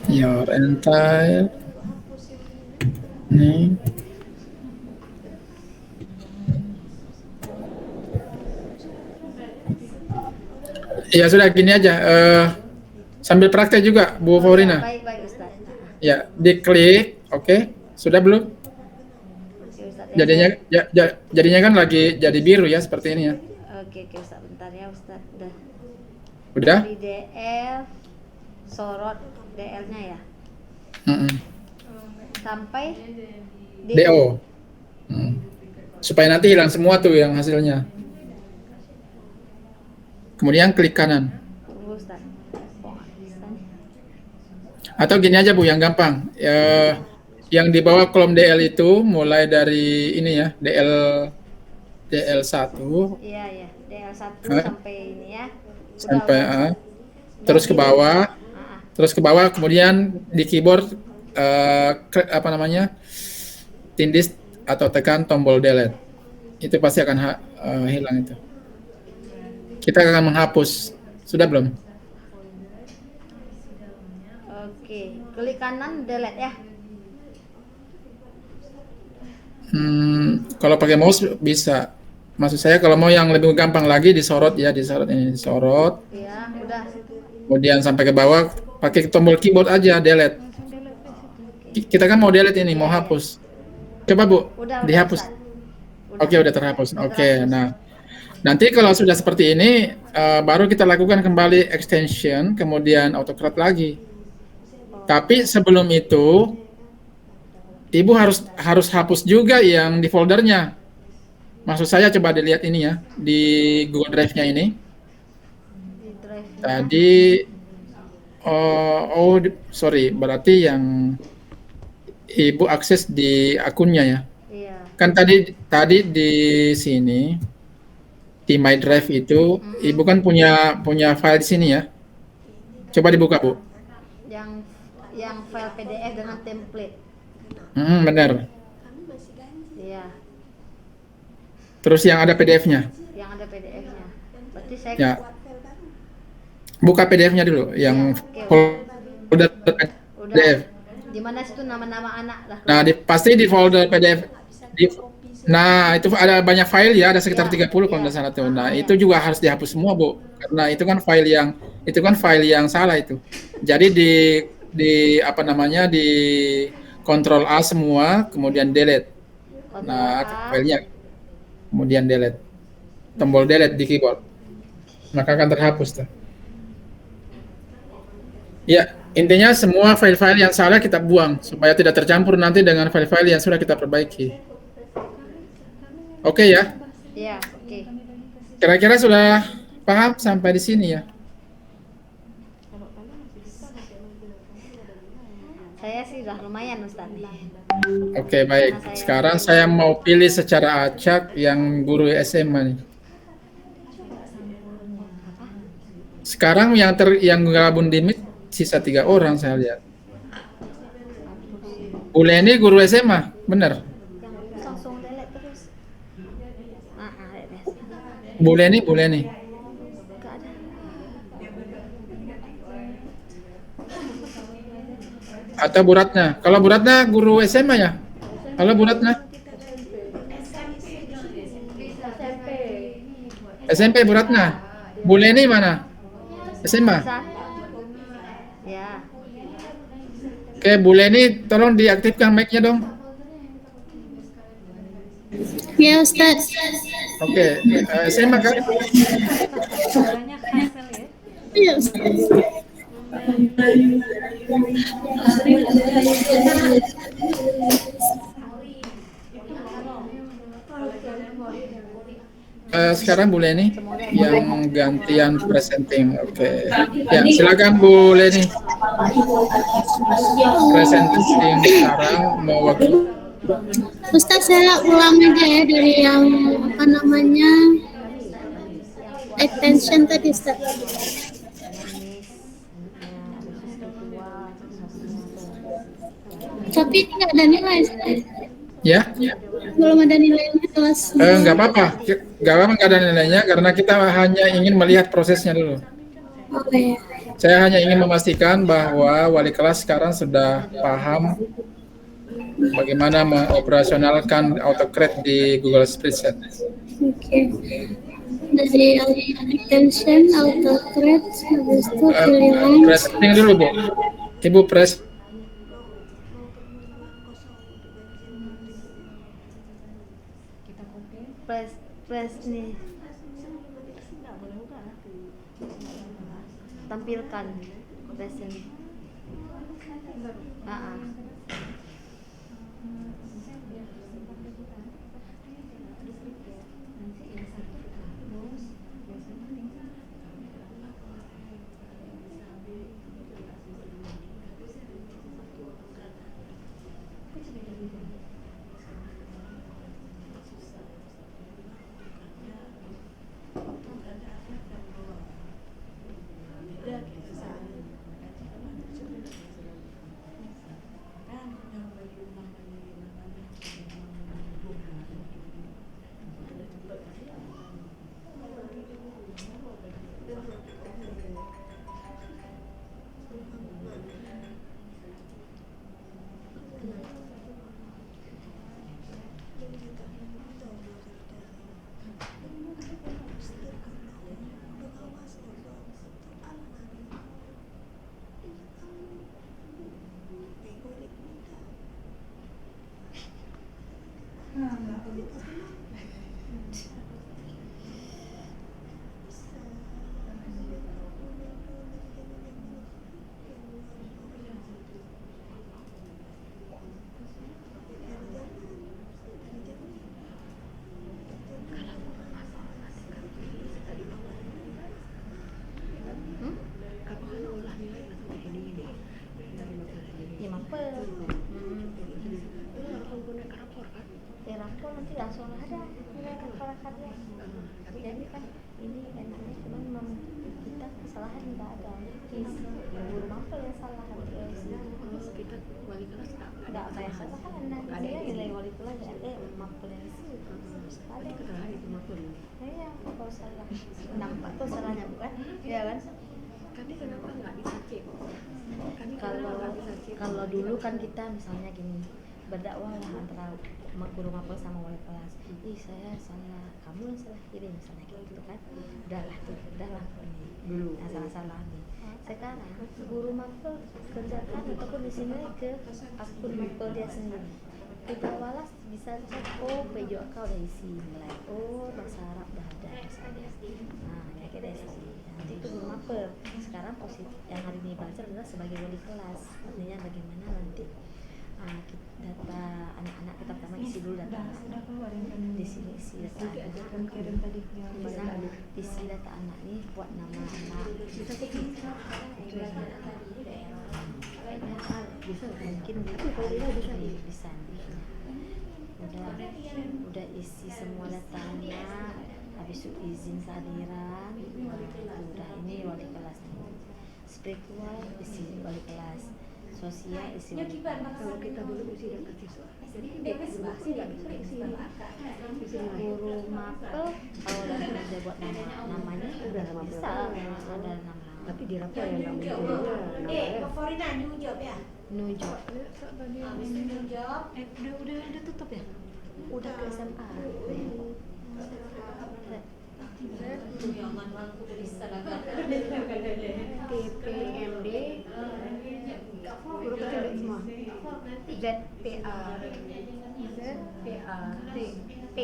Your entire nih. Ya sudah gini aja. Sambil praktek juga Bu Faurina. baik Ustaz. Ya, diklik. Oke. Sudah belum? Oke Ustaz. Jadinya kan lagi jadi biru ya seperti ini ya. Oke Ustaz, bentar ya Ustaz. Udah? Di DL sorot DL-nya ya. Mm-mm. Sampai DO. Supaya nanti hilang semua tuh yang hasilnya. Kemudian klik kanan. Tunggu Ustaz. Atau gini aja Bu, yang gampang. Yang di bawah kolom DL itu mulai dari ini ya, DL1 Iya, DL1 Hah? sampai ini ya. sampai Udah. terus ke bawah, Ah, terus ke bawah, kemudian di keyboard tindis atau tekan tombol delete. Itu pasti akan hilang itu. Kita akan menghapus. Sudah belum? Oke, klik kanan delete ya. Kalau pakai mouse bisa. Maksud saya kalau mau yang lebih gampang lagi disorot ya, disorot ini, disorot. Ya, udah. Kemudian sampai ke bawah, pakai tombol keyboard aja, delete. Kita kan mau delete ini, mau hapus. Coba Bu, Udah dihapus. Ustaz. Oke, udah terhapus. Udah Oke, terhapus. nah nanti kalau sudah seperti ini, baru kita lakukan kembali extension, kemudian autocrat lagi. Tapi sebelum itu, Ibu harus hapus juga yang di foldernya. Maksud saya coba dilihat ini ya, di Google Drive-nya ini. Di drive. Tadi, sorry, berarti yang Ibu akses di akunnya ya. Iya. Kan tadi di sini di My Drive itu Ibu kan punya file di sini ya. Coba dibuka Bu. Yang file PDF dengan template. Benar. Iya, Terus yang ada PDF-nya. yang ada PDF-nya. Berarti saya Ya. Buka PDF-nya dulu yang Oke. folder udah. PDF. Di mana situ nama-nama anak lah. Nah, pasti di folder PDF. Nah, itu ada banyak file ya, ada sekitar Ya, 30 kalau ya. nggak salah tuh. Nah, itu juga harus dihapus semua, Bu. Karena itu kan file yang salah itu. Jadi di apa namanya, di Ctrl A semua, kemudian delete. Kontrol Nah, A. filenya kemudian delete. Tombol delete di keyboard. Maka akan terhapus tuh. Ya, intinya semua file-file yang salah kita buang supaya tidak tercampur nanti dengan file-file yang sudah kita perbaiki. Oke ya. Iya, oke. Kira-kira sudah paham sampai di sini ya? Saya sih udah lumayan Ustaz nih. Oke, baik. Sekarang saya mau pilih secara acak yang guru SMA nih. Sekarang yang gabung di Meet sisa 3 orang saya lihat. Bu Leni guru SMA, benar? Langsung delete terus. Delete. Bu Leni. Enggak ada. Atau Bu Ratna? Kalau Bu Ratna guru SMA ya? Halo Bu Ratna? SMP Bu Ratna? Bu Leni mana? SMA? Bisa? Ya. Oke, Bu Leni tolong diaktifkan mic-nya dong. Ya Ustaz. Oke, SMA kan? Suaranya hasil ya. Iya Ustaz. Sekarang Bu Leni yang gantian presenting. Oke. Ya, silakan Bu Leni. Presenting sekarang mau waktu Ustaz, saya ulang aja ya dari yang apa namanya extension tadi, Ustaz. Tapi nggak ada nilai, Ustaz. Ya, Belum ada nilainya kelas. nggak apa-apa, nggak ada nilainya karena kita hanya ingin melihat prosesnya dulu. Oke. Saya hanya ingin memastikan bahwa wali kelas sekarang sudah paham bagaimana mengoperasionalkan AutoCAD di Google Spreadsheet. Oke. Dari extension AutoCAD habis itu pilih launch. Pressing dulu, Bu. Ibu press. Press nih. Tampilkan present. Rapor nanti langsung ada nilai kepala-kepala. Jadi kan ini enaknya cuma kita kesalahan nggak ada. Guru mapel yang salah kita wali kelas nggak ada salah kan ada nilai wali kelas ada mapel yang isi ada kesalahan itu mapel. Iya kalau salah nampak tuh salahnya bukan ya kan. Tapi kenapa nggak bisa cek? Kalau dulu kan kita misalnya gini berdakwah lah antara guru mapel sama wali kelas. Saya salah, kamu yang salah kirim misalnya gitu kan. Udahlah ini dulu salah nih. Sekarang guru mapel kerjakan ataupun di sini ke akun mapel dia sendiri. Kita walas bisa cek pejo kau udah isi nilai. Bahasa Arab dah ada misalnya. Ya kita isi. Nanti itu guru mapel. Sekarang posisi yang hari ini baca adalah sebagai wali kelas. Artinya bagaimana nanti data anak-anak kita pertama isi dulu data di sini isi data isi data anak nih buat nama anak bisa mungkin gitu kalau bisa udah isi semua datanya habis itu izin kehadiran udah ini wali kelas spiritual isi wali kelas sosial isi kalau kita dulu isi data siswa jadi masih nggak bisa isi guru mapel kalau udah kerja buat namanya udah bisa ada nama tapi di rapor yang nggak mungkin Favorina new job ya nujok udah tutup ya udah ke SMA TPMD guru kecil semua ZPA T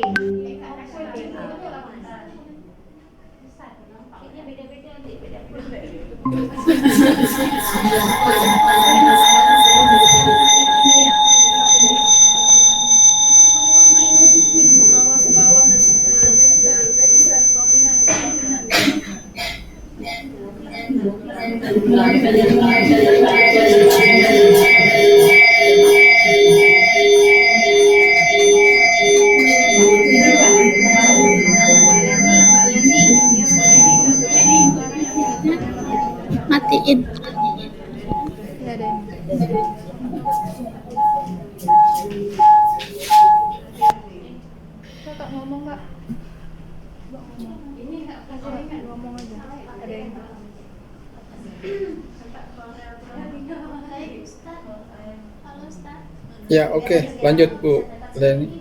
berarti itu. Ya ada ini. Kakak ngomong nggak? Ini nggak ngomong aja. Ada yang Ya, oke. Lanjut Bu Leni.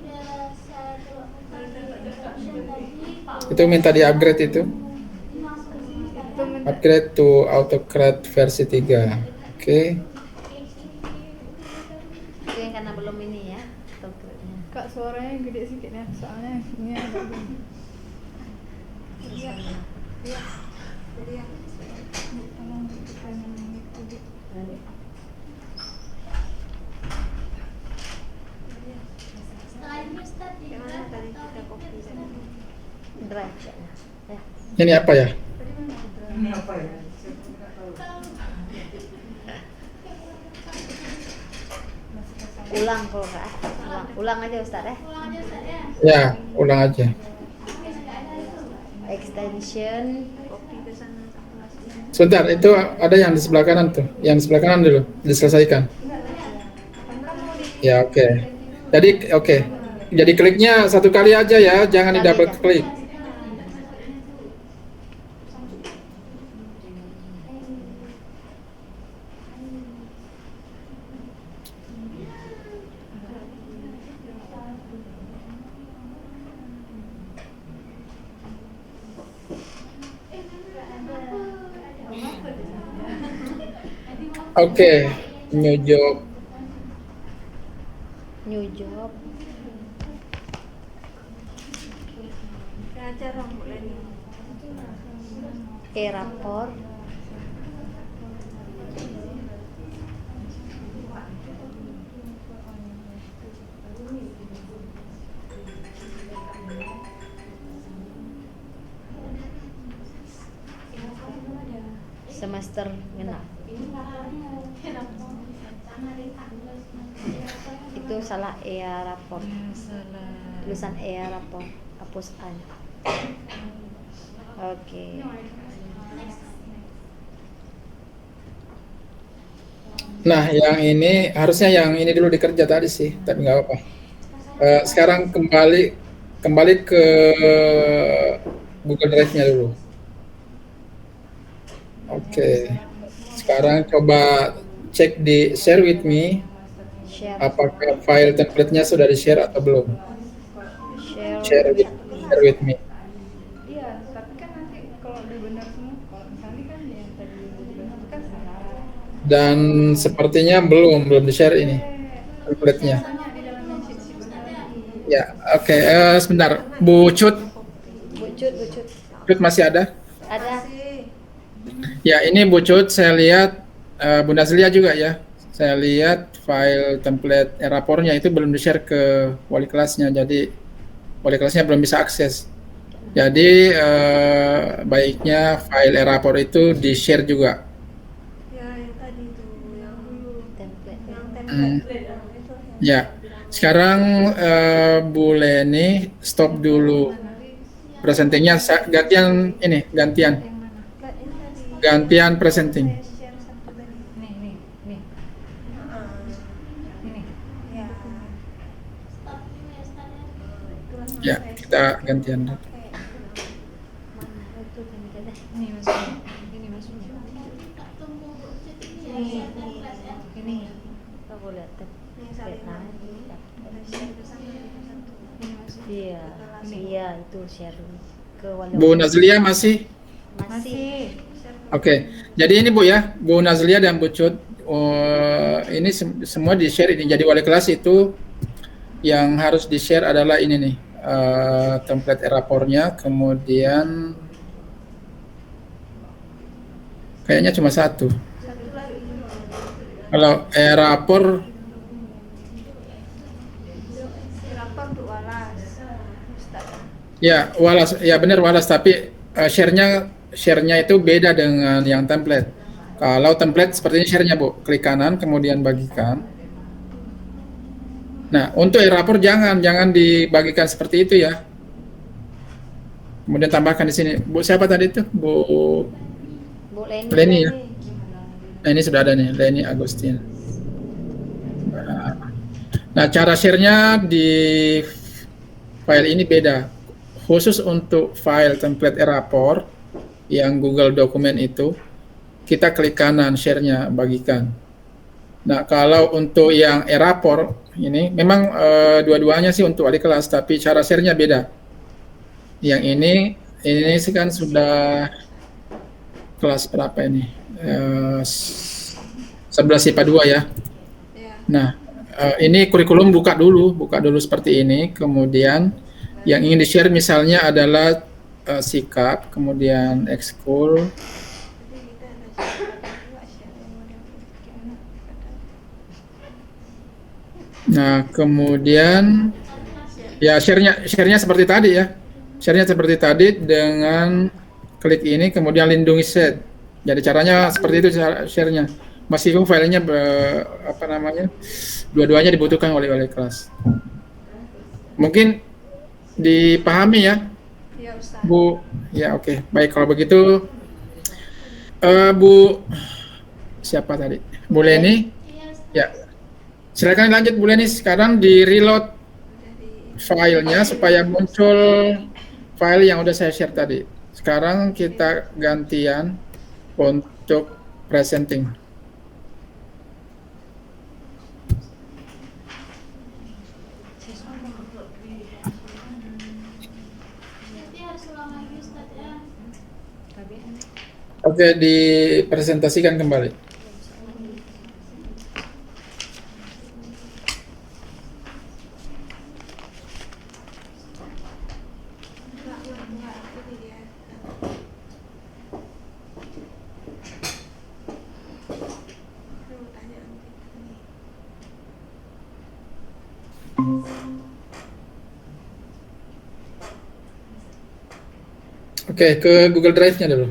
Itu minta di-upgrade itu. Upgrade to AutoCAD versi 3. Oke. Itu yang karena belum ini ya. Autocad-nya. Kak suaranya gede sedikit ya, soalnya ini agak gini. Iya. Iya. Jadi ya. Tolong ditekan ini tadi. Gimana tadi kita kopi tadi? Drive ya. Ya. Ini apa ya? Ulang kalau nggak. Ulang aja Ustaz ya. Ya, ulang aja. Extension. Kopi ke sana sama Sebentar, itu ada yang di sebelah kanan tuh. Yang di sebelah kanan dulu, diselesaikan. Ya, oke. Jadi, oke. Jadi kliknya satu kali aja ya, jangan di double klik. Oke, new job. New job. aja dong Bu Leni. E-rapor. Semester genap. Itu salah e-rapor. Tulisan e-rapor. Hapus A. Oke. Nah, yang ini harusnya yang ini dulu dikerja tadi sih, tapi nggak apa-apa. Sekarang kembali ke Google Drive-nya dulu. Oke. Sekarang coba cek di share with me, Share. apakah file template-nya sudah di-share atau belum. Share with me. Iya, tapi kan nanti kalau udah benar semua, kalau misalnya kan yang tadi dibilang itu kan salah. Dan sepertinya belum di-share ini template-nya. Tanya di dalamnya sheet benar lagi. Ya, oke. Sebentar, Bu Cut. Bucut. Cut masih ada? Ada. Ya, ini Bu Cut, saya lihat Bu Nazlia juga ya. Saya lihat file template e-rapornya itu belum di-share ke wali kelasnya, jadi wali kelasnya belum bisa akses. Jadi baiknya file e-rapor itu di-share juga. Ya yang tadi tuh, yang dulu, Template. yang template itu. Ya, sekarang Bu Leni stop dulu presentingnya. Gantian ini, gantian presenting. Share satu tadi. Nih. Ini. Ya. Ya, kita gantian. Itu template. Ini maksudnya. Ini maksudnya. Ini. Kita boleh template. Nah, Share ke sana satu. Ini maksudnya. iya. Iya, itu share ke wali. Bu Nazlia masih? Masih. Oke, jadi ini Bu ya, Bu Nazlia dan Bu Cut, ini semua di-share ini. Jadi wali kelas itu yang harus di-share adalah ini nih, template e-rapornya, kemudian kayaknya cuma satu. Kalau e-rapor, Rapor untuk Walas. Ustaz. ya Walas, ya benar Walas, tapi share-nya itu beda dengan yang template. Kalau template seperti ini share-nya Bu, klik kanan kemudian bagikan. Nah, untuk e-rapor jangan dibagikan seperti itu ya. Kemudian tambahkan di sini. Bu siapa tadi itu? Bu Bu Leni. Leni ya. Nah, ini sudah ada nih, Leni Agustin. Nah, cara share-nya di file ini beda. Khusus untuk file template e-rapor yang Google Dokumen itu, kita klik kanan share-nya, bagikan. Nah, kalau untuk yang e-rapor ini memang dua-duanya sih untuk wali kelas, tapi cara share-nya beda. Yang ini sih kan sudah kelas berapa ini? 11 IPA 2 ya. Nah, ini kurikulum buka dulu seperti ini. Kemudian yang ingin di-share misalnya adalah sikap, kemudian ekskul. Nah, kemudian ya share-nya seperti tadi ya. Share-nya seperti tadi dengan klik ini, kemudian lindungi set. Jadi caranya seperti itu share-nya. Meskipun filenya dua-duanya dibutuhkan oleh kelas. Mungkin dipahami ya, Bu? Ya, oke. Baik, kalau begitu Bu siapa tadi? Bu Leni? Ya. Silakan lanjut Bu Leni. Sekarang di reload filenya supaya muncul file yang udah saya share tadi. Sekarang kita gantian untuk presenting. Oke, dipresentasikan kembali. Oke, ke Google Drive-nya dulu.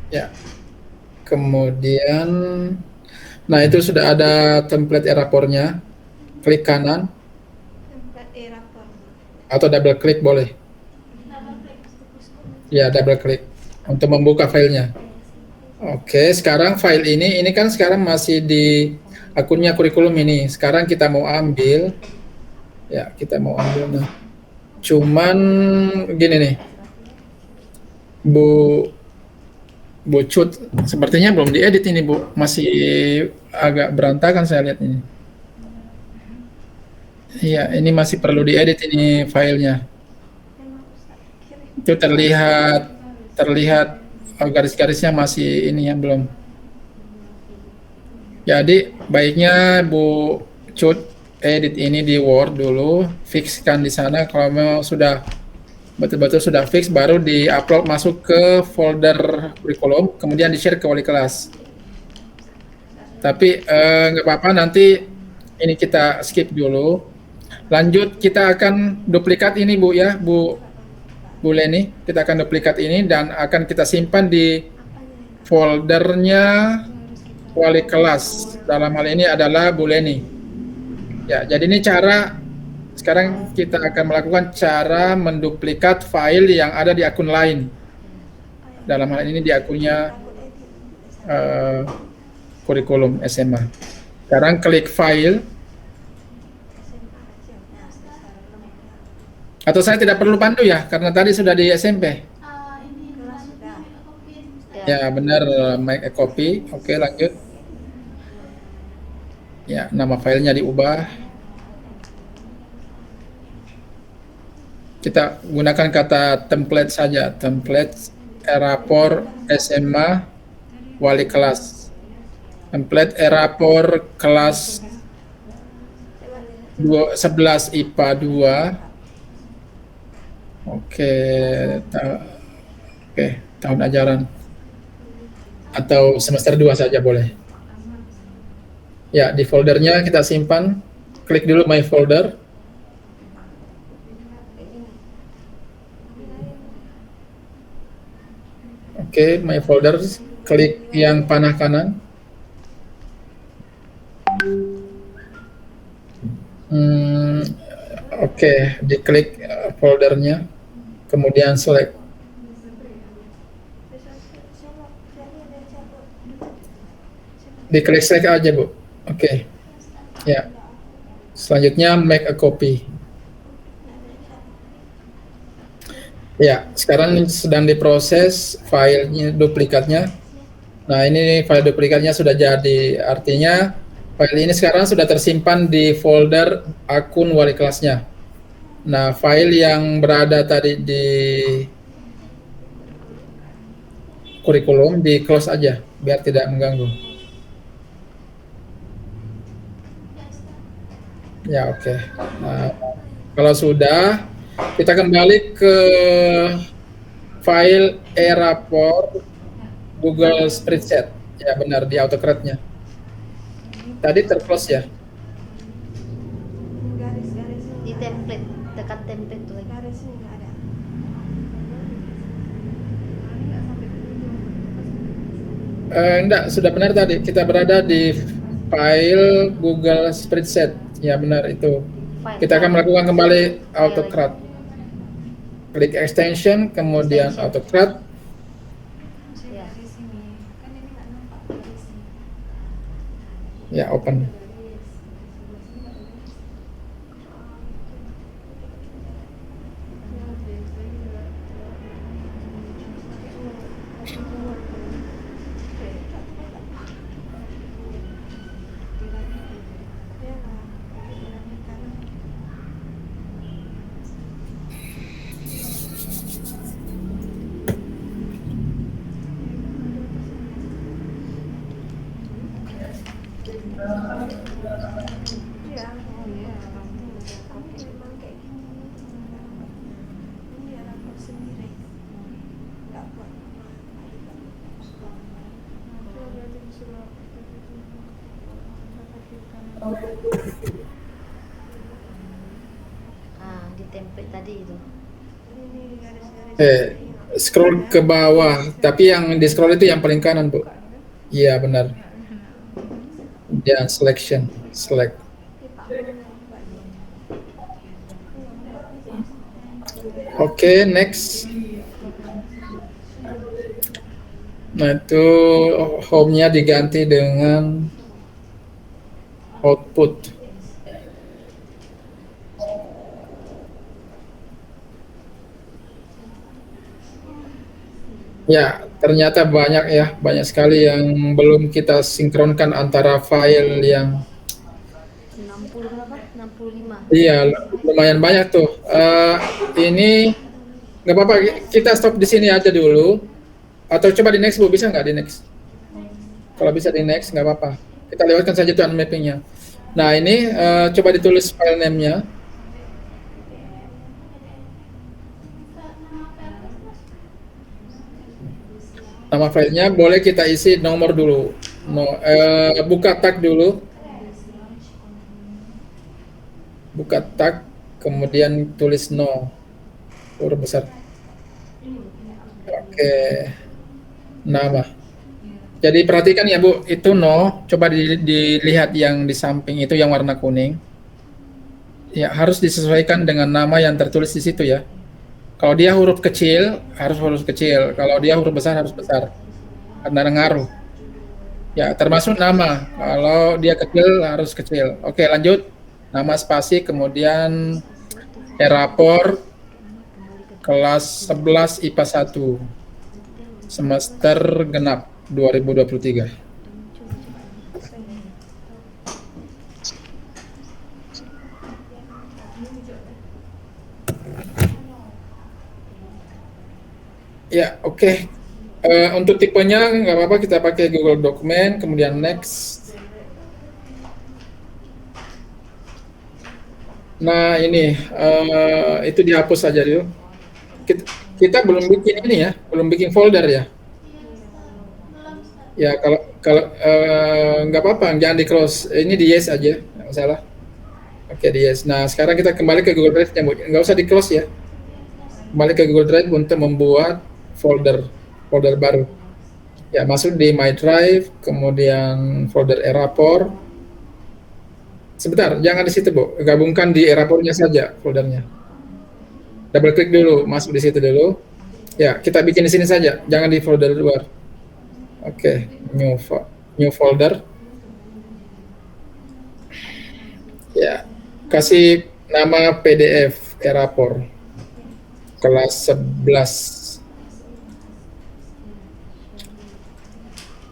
Ya. Kemudian, nah itu sudah ada template e-rapornya. Klik kanan. Template e-rapor. Atau double klik boleh. Ya, double klik untuk membuka filenya. Oke, sekarang file ini kan sekarang masih di akunnya kurikulum ini. Sekarang kita mau ambil, ya kita mau ambil. Nah, cuman gini nih, Bu Cut, sepertinya belum diedit ini Bu, masih agak berantakan saya lihat ini. Iya, ini masih perlu diedit ini filenya. Itu terlihat garis-garisnya masih ini ya belum. Jadi baiknya Bu Cut edit ini di Word dulu, fixkan di sana. Kalau memang sudah betul-betul sudah fix, baru di-upload masuk ke folder kurikulum, kemudian di-share ke wali kelas. Tapi nggak apa-apa, nanti ini kita skip dulu. Lanjut, kita akan duplikat ini Bu ya, Bu Leni. Kita akan duplikat ini dan akan kita simpan di foldernya wali kelas. Dalam hal ini adalah Bu Leni. Ya, jadi ini cara. Sekarang kita akan melakukan cara menduplikat file yang ada di akun lain. Dalam hal ini di akunnya kurikulum SMA. Sekarang klik file. Atau saya tidak perlu pandu ya, karena tadi sudah di SMP. Ya benar, make a copy. Oke, lanjut. Ya, nama filenya diubah. Kita gunakan kata template saja, template e-rapor SMA wali kelas. Template e-rapor kelas 11 IPA 2. Oke, tahun ajaran atau semester 2 saja boleh. Ya, di foldernya kita simpan. Klik dulu my folder. Oke, my folder, klik yang panah kanan. Oke, diklik foldernya, kemudian select Diklik select aja Bu. Oke. Ya. Selanjutnya make a copy. Ya, sekarang sedang diproses filenya duplikatnya. Nah, ini file duplikatnya sudah jadi. Artinya file ini sekarang sudah tersimpan di folder akun wali kelasnya. Nah, file yang berada tadi di kurikulum di close aja biar tidak mengganggu. Ya, oke. Nah, kalau sudah, kita kembali ke file e-rapport Google Spreadsheet. Ya, benar di AutoCAD-nya. Tadi terclose ya. Garis-garis Di template, dekat template tuh lagi. garisnya nggak ada. Enggak, sudah benar tadi. Kita berada di file Google Spreadsheet. Ya, benar itu. File. Kita akan melakukan kembali AutoCAD. Klik extension, kemudian Extension. AutoCAD. Ya. Di sini kan ini nggak nampak garisnya. Ya, open. Iya, oh iya, tapi memang kayak gini. Ini ya rapor sendiri. Nggak buat Ah, di template tadi itu. ini garis-garis. Scroll ke bawah, tapi yang di scroll itu yang paling kanan, Bu. Iya, benar. Ya, selection, select. Oke, next. Nah, itu home-nya diganti dengan output. Ya, ternyata banyak sekali yang belum kita sinkronkan antara file yang 60 berapa? 65. iya lumayan banyak tuh. Ini nggak apa-apa, kita stop di sini aja dulu. Atau coba di next Bu, bisa nggak di next? Kalau bisa di next nggak apa-apa. Kita lewatkan saja tuh unmappingnya. Nah ini coba ditulis file name-nya. Nama filenya boleh kita isi nomor dulu. Buka tag dulu. Buka tag, kemudian tulis no. Huruf besar. Oke. Nama. Jadi perhatikan ya Bu, itu no. Coba dilihat yang di samping itu yang warna kuning. Ya, harus disesuaikan dengan nama yang tertulis di situ ya. Kalau dia huruf kecil, harus huruf kecil. Kalau dia huruf besar, harus besar. Karena ngaruh. Ya, termasuk nama. Kalau dia kecil, harus kecil. Oke, lanjut. Nama spasi, kemudian e-rapport kelas 11 IPA 1. Semester genap 2023. Ya, oke. Untuk tipenya nggak apa-apa, kita pakai Google Document, kemudian next. Nah ini itu dihapus saja dulu. Kita belum bikin ini ya, belum bikin folder ya. Ya kalau nggak apa-apa, jangan di close. Ini di yes aja, nggak masalah. Oke, di yes. Nah sekarang kita kembali ke Google Drive, nggak usah di close ya. Kembali ke Google Drive untuk membuat folder baru. Ya, masuk di My Drive, kemudian folder e-rapport. Sebentar, jangan di situ Bu, gabungkan di e-rapportnya saja foldernya. Double klik dulu, masuk di situ dulu. Ya, kita bikin di sini saja, jangan di folder luar. Oke, new folder. Ya, kasih nama PDF Erapor kelas 11.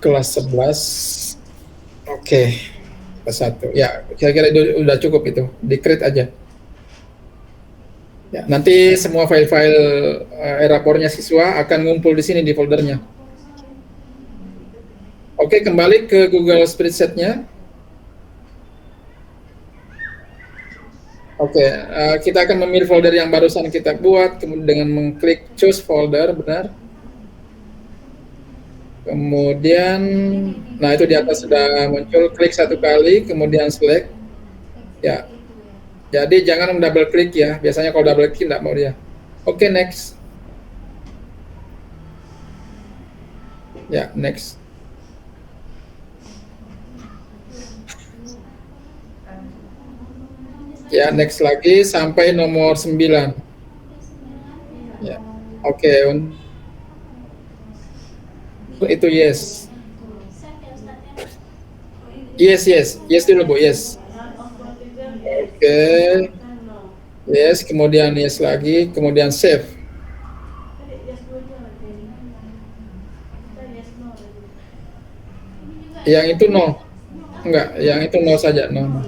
Kelas 11. Oke. Kelas 1. Ya, kira-kira itu udah cukup itu. Di-create aja. Ya, nanti semua file-file Erapornya siswa akan ngumpul di sini di foldernya. Oke, kembali ke Google Spreadsheet-nya. Oke, kita akan memilih folder yang barusan kita buat, kemudian dengan mengklik choose folder, benar. Kemudian, nah itu di atas sudah muncul, klik satu kali, kemudian select. Ya, jadi jangan double klik ya, biasanya kalau double klik tidak mau dia. Oke, next. Ya, next. Ya, next lagi sampai nomor 9. Ya, oke. Itu yes. Yes dulu Bu, yes. Oke. Yes, kemudian yes lagi, kemudian save. Yang itu no. Enggak, yang itu no saja, no.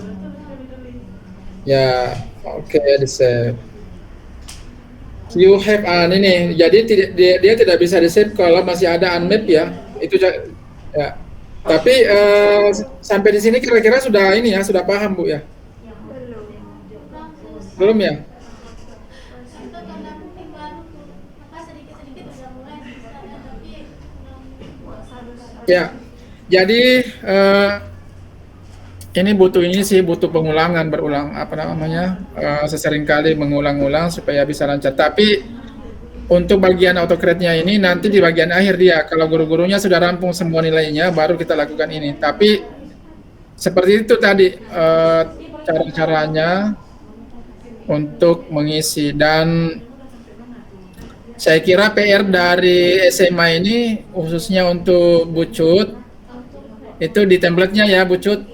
Ya, oke, di save. You have ini, jadi dia tidak bisa di save kalau masih ada unmap ya. Itu ya. Tapi sampai di sini kira-kira sudah ini ya, sudah paham Bu ya? Belum ya? Ya, jadi ini butuh pengulangan berulang sesering kali mengulang-ulang supaya bisa lancar. Tapi untuk bagian autocrate-nya ini nanti di bagian akhir dia, kalau guru-gurunya sudah rampung semua nilainya, baru kita lakukan ini. Tapi seperti itu tadi cara-caranya untuk mengisi, dan saya kira PR dari SMA ini khususnya untuk Bucut itu di template-nya ya Bucut.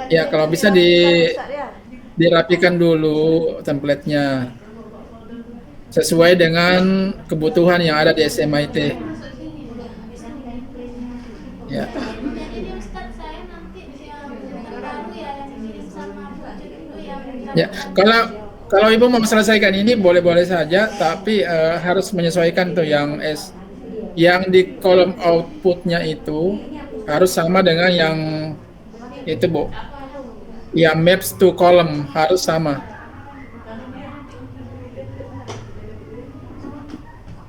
Ya, kalau bisa dirapikan dulu template-nya sesuai dengan kebutuhan yang ada di SMA IT. Ya. Ya, kalau Ibu mau selesaikan ini boleh-boleh saja, tapi harus menyesuaikan tuh yang di kolom outputnya itu harus sama dengan yang itu Bu. Yang maps to column harus sama.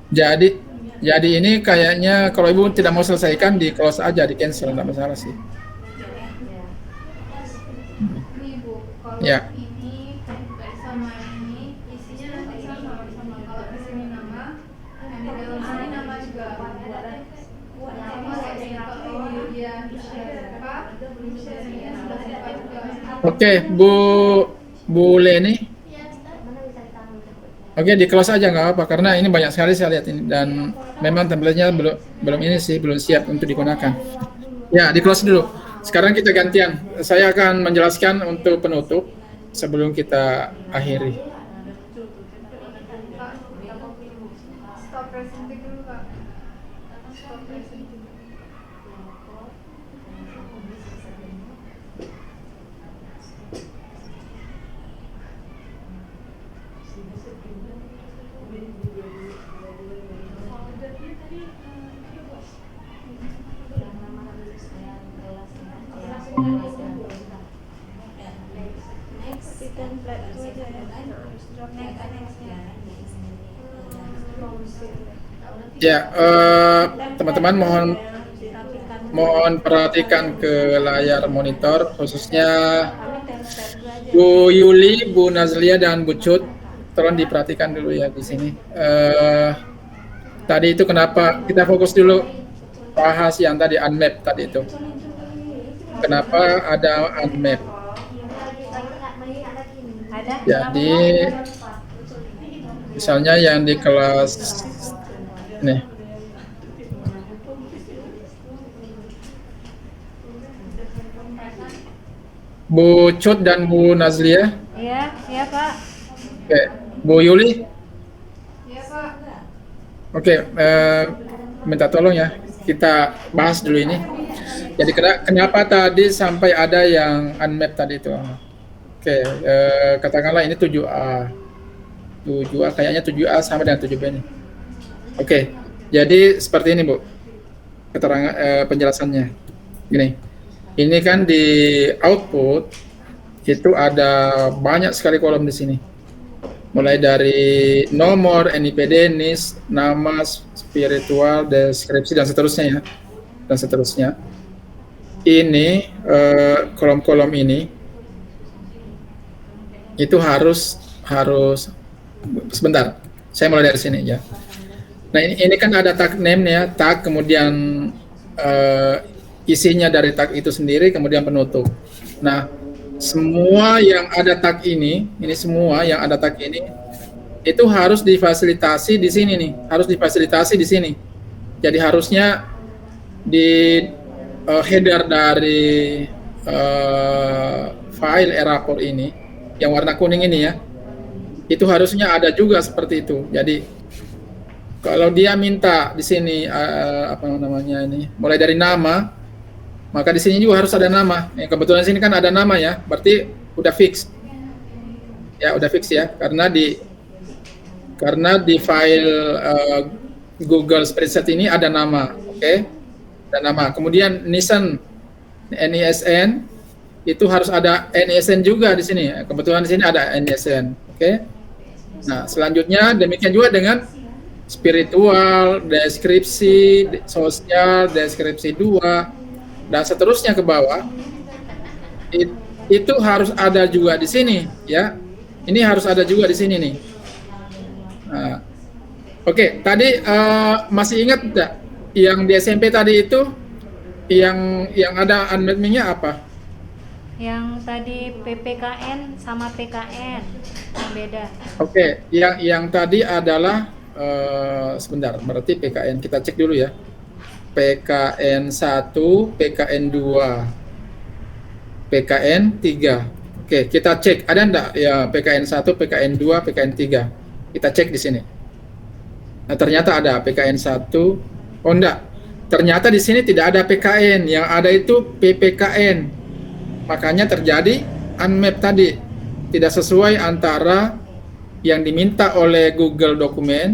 Jadi ini kayaknya kalau Ibu tidak mau selesaikan, di close aja, di cancel, nggak masalah sih. Ya. Oke, Bu Leni. Oke, di close aja nggak apa, karena ini banyak sekali saya lihat ini, dan memang template-nya belum siap untuk digunakan. Ya, di close dulu. Sekarang kita gantian. Saya akan menjelaskan untuk penutup sebelum kita akhiri. Stop presenting dulu Kak. Stop presenting. Ya, teman-teman mohon perhatikan ke layar monitor, khususnya Bu Yuli, Bu Nazlia, dan Bu Cut. Tolong diperhatikan dulu ya di sini. Tadi itu kenapa kita fokus dulu bahas yang tadi unmap tadi itu. Kenapa ada unmap? Jadi misalnya yang di kelas nih. Bu Cut dan Bu Nazlia. Iya, iya Pak. Oke, Bu Yuli. Ya Pak. Oke, minta tolong ya, kita bahas dulu ini. Jadi kenapa tadi sampai ada yang unmap tadi itu? Oke, katakanlah ini 7A. 7A kayaknya 7A sama dengan 7B ini. Oke, jadi seperti ini Bu, keterangan penjelasannya. Gini, ini kan di output itu ada banyak sekali kolom di sini. Mulai dari nomor, NIPD, NIS, nama, spiritual, deskripsi, dan seterusnya ya. Dan seterusnya. Ini, kolom-kolom ini, itu harus, sebentar, saya mulai dari sini ya. Nah ini kan ada tag name ya, tag, kemudian isinya dari tag itu sendiri, kemudian penutup. Nah, semua yang ada tag ini semua yang ada tag ini itu harus difasilitasi di sini nih, harus difasilitasi di sini. Jadi harusnya di header dari file e-rapor ini yang warna kuning ini ya, itu harusnya ada juga seperti itu. Jadi kalau dia minta di sini apa namanya ini, mulai dari nama, maka di sini juga harus ada nama. Yang kebetulan di sini kan ada nama ya, berarti udah fix. Ya, udah fix ya, karena di file Google Spreadsheet ini ada nama, oke? Ada nama. Kemudian NISN itu harus ada NISN juga di sini. Kebetulan di sini ada NISN, oke? Nah, selanjutnya demikian juga dengan spiritual, deskripsi, sosial, deskripsi 2, dan seterusnya ke bawah. Itu harus ada juga di sini ya. Ini harus ada juga di sini nih. Nah, oke, tadi masih ingat tidak yang di SMP tadi itu yang ada unmap-nya apa? Yang tadi PPKN sama PKN yang beda. Oke, yang tadi adalah sebentar, berarti PKN kita cek dulu ya. PKN 1, PKN 2, PKN 3. Oke, kita cek ada enggak ya PKN 1, PKN 2, PKN 3. Kita cek di sini. Nah, ternyata ada PKN 1. Oh enggak. Ternyata di sini tidak ada PKN, yang ada itu PPKN. Makanya terjadi unmap tadi. Tidak sesuai antara yang diminta oleh Google Dokumen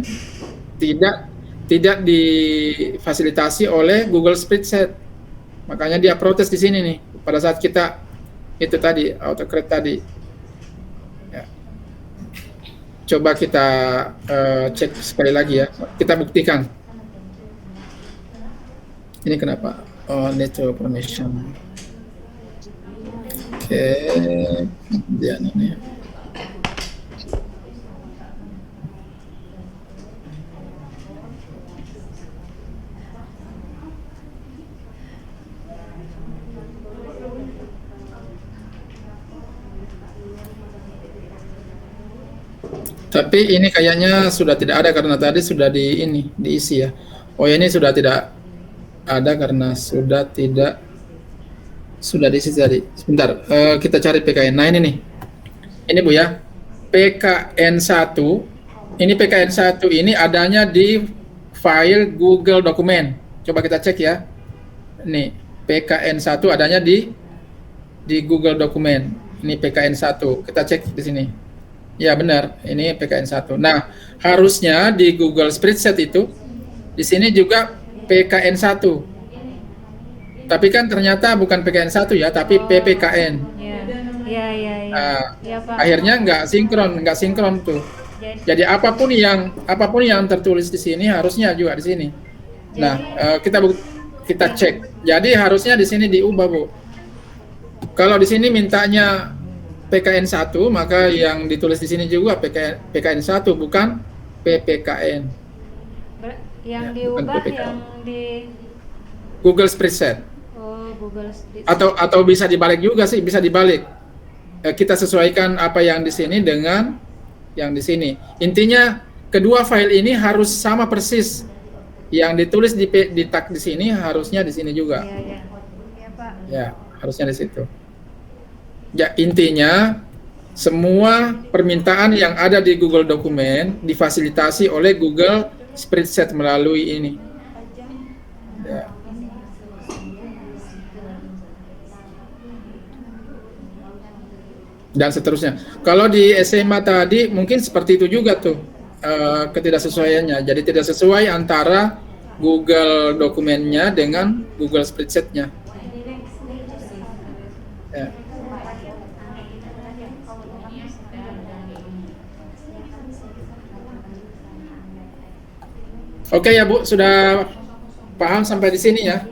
tidak difasilitasi oleh Google Spreadsheet. Makanya dia protes di sini nih pada saat kita itu tadi autocorrect tadi. Ya. Coba kita cek sekali lagi ya. Kita buktikan. Ini kenapa? Oh, network permission. Oke, kemudian ini. Tapi ini kayaknya sudah tidak ada karena tadi sudah diisi ya. Oh, ini sudah tidak ada karena sudah diisi tadi. Sebentar, kita cari PKN. Nah ini nih. Ini Bu ya. PKN 1. Ini PKN 1 ini adanya di file Google Dokumen. Coba kita cek ya. Nih, PKN 1 adanya di Google Dokumen. Ini PKN 1. Kita cek di sini. Ya benar, ini PKN 1. Nah, harusnya di Google Spreadsheet itu di sini juga PKN 1. Tapi kan ternyata bukan PKN 1 ya, tapi PPKN. Iya. Nah, Ya, Pak. akhirnya nggak sinkron tuh. Jadi apapun yang tertulis di sini harusnya juga di sini. Nah, kita cek. Jadi harusnya di sini diubah, Bu. Kalau di sini mintanya PKN 1, maka yang ditulis di sini juga PKN 1, bukan PPKN. Yang Ya, diubah bukan PPKN. yang di Google Spreadsheet. Google Spreadsheet. Atau bisa dibalik juga sih, bisa dibalik. Kita sesuaikan apa yang di sini dengan yang di sini. Intinya kedua file ini harus sama persis. Yang ditulis di tag di sini harusnya di sini juga. Iya, Pak. Ya, harusnya di situ. Ya, intinya semua permintaan yang ada di Google Dokumen difasilitasi oleh Google Spreadsheet melalui ini. Ya. Dan seterusnya. Kalau di SMA tadi mungkin seperti itu juga tuh ketidaksesuaiannya. Jadi tidak sesuai antara Google Dokumennya dengan Google Spreadsheet-nya. Ya. Oke ya Bu, sudah paham sampai di sini ya?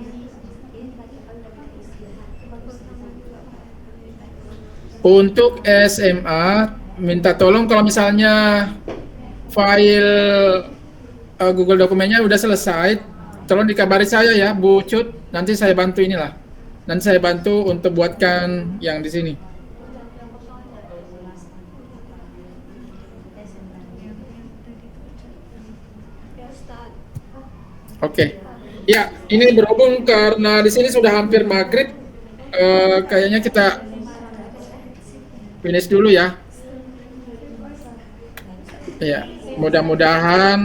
Untuk SMA, minta tolong kalau misalnya file Google Dokumennya udah selesai, tolong dikabari saya ya, Bu Cut. Nanti saya bantu inilah. Nanti saya bantu untuk buatkan yang di sini. Oke. Ya, ini berhubung karena di sini sudah hampir maghrib, kayaknya kita finish dulu ya. Ya, mudah-mudahan